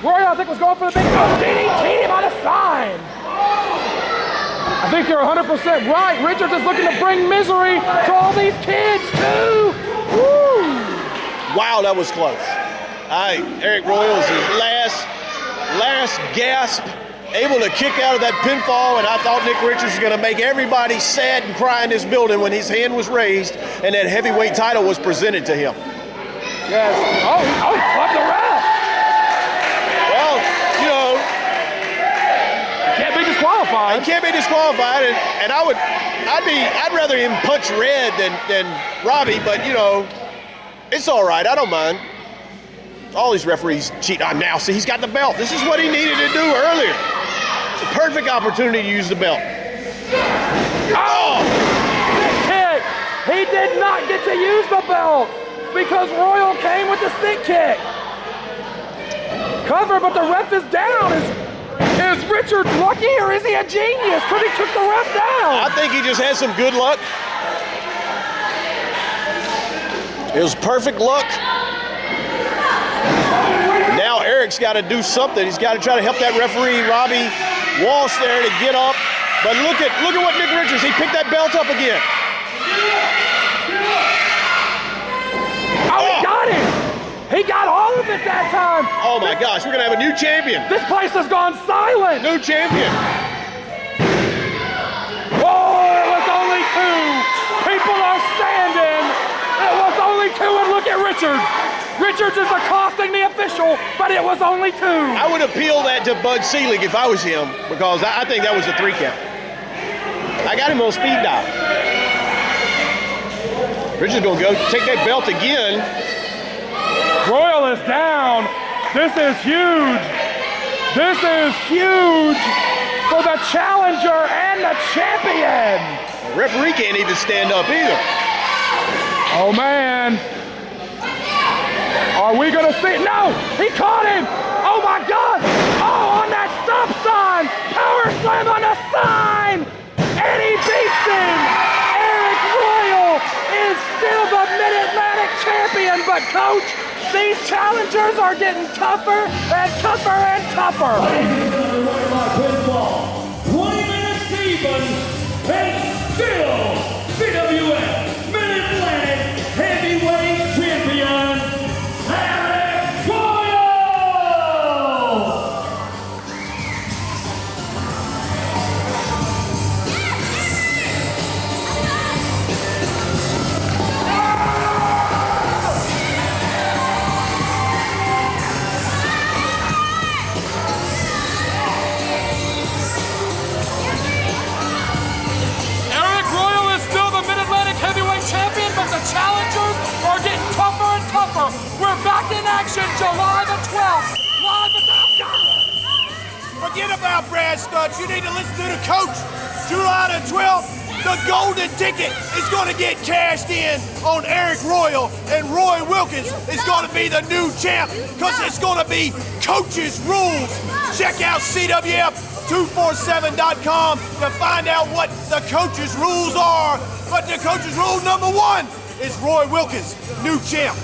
Royal, I think, was going for the big DDT him on a sign. I think you're 100% right. Richards is looking to bring misery to all these kids, too. Woo! Wow, that was close. Arik Royal is his last gasp, able to kick out of that pinfall, and I thought Nick Richards was going to make everybody sad and cry in this building when his hand was raised and that heavyweight title was presented to him. Yes. Oh, he clubbed the ref. Well, you know, he can't be disqualified. He can't be disqualified, and I'd rather him punch red than Robby, but you know. It's all right. I don't mind. All these referees cheat on now. See, he's got the belt. This is what he needed to do earlier. It's a perfect opportunity to use the belt. Oh! Sick kick! He did not get to use the belt because Royal came with the sick kick. Cover, but the ref is down. Is Richards lucky or is he a genius? Because he took the ref down. I think he just had some good luck. It was perfect luck. Now Aric's got to do something. He's got to try to help that referee, Robby Walsh, there to get up. But look at what Nick Richards, he picked that belt up again. Oh, he He got all of it that time. Oh my gosh, we're gonna have a new champion. This place has gone silent. New champion. Oh, it was only 2. People are standing. It was only 2, and look at Richards. Richards is accosting the official, but it was only 2. I would appeal that to Bud Selig if I was him, because I think that was a 3 count. I got him on speed dial. Richards gonna go take that belt again. Royal is down. This is huge. This is huge for the challenger and the champion. The referee can't even stand up either. Oh man. Are we gonna see? No, he caught him. Oh my God. Oh, on that stop sign. Power slam on the sign. And he beats him. Arik Royal is still the Mid-Atlantic champion, but coach, these challengers are getting tougher and tougher and tougher. 20 minutes even, and still CWF Mid-Atlantic Heavyweight Champion, Arik Royal! Challengers are getting tougher and tougher. We're back in action July the 12th. Live at the... Forget about Brad Stutts. You need to listen to the coach. July the 12th, the golden ticket is going to get cashed in on Arik Royal, and Roy Wilkins is going to be the new champ because it's going to be coach's rules. Check out CWF247.com to find out what the coach's rules are. But the coach's rule number 1 is Roy Wilkins, new champ.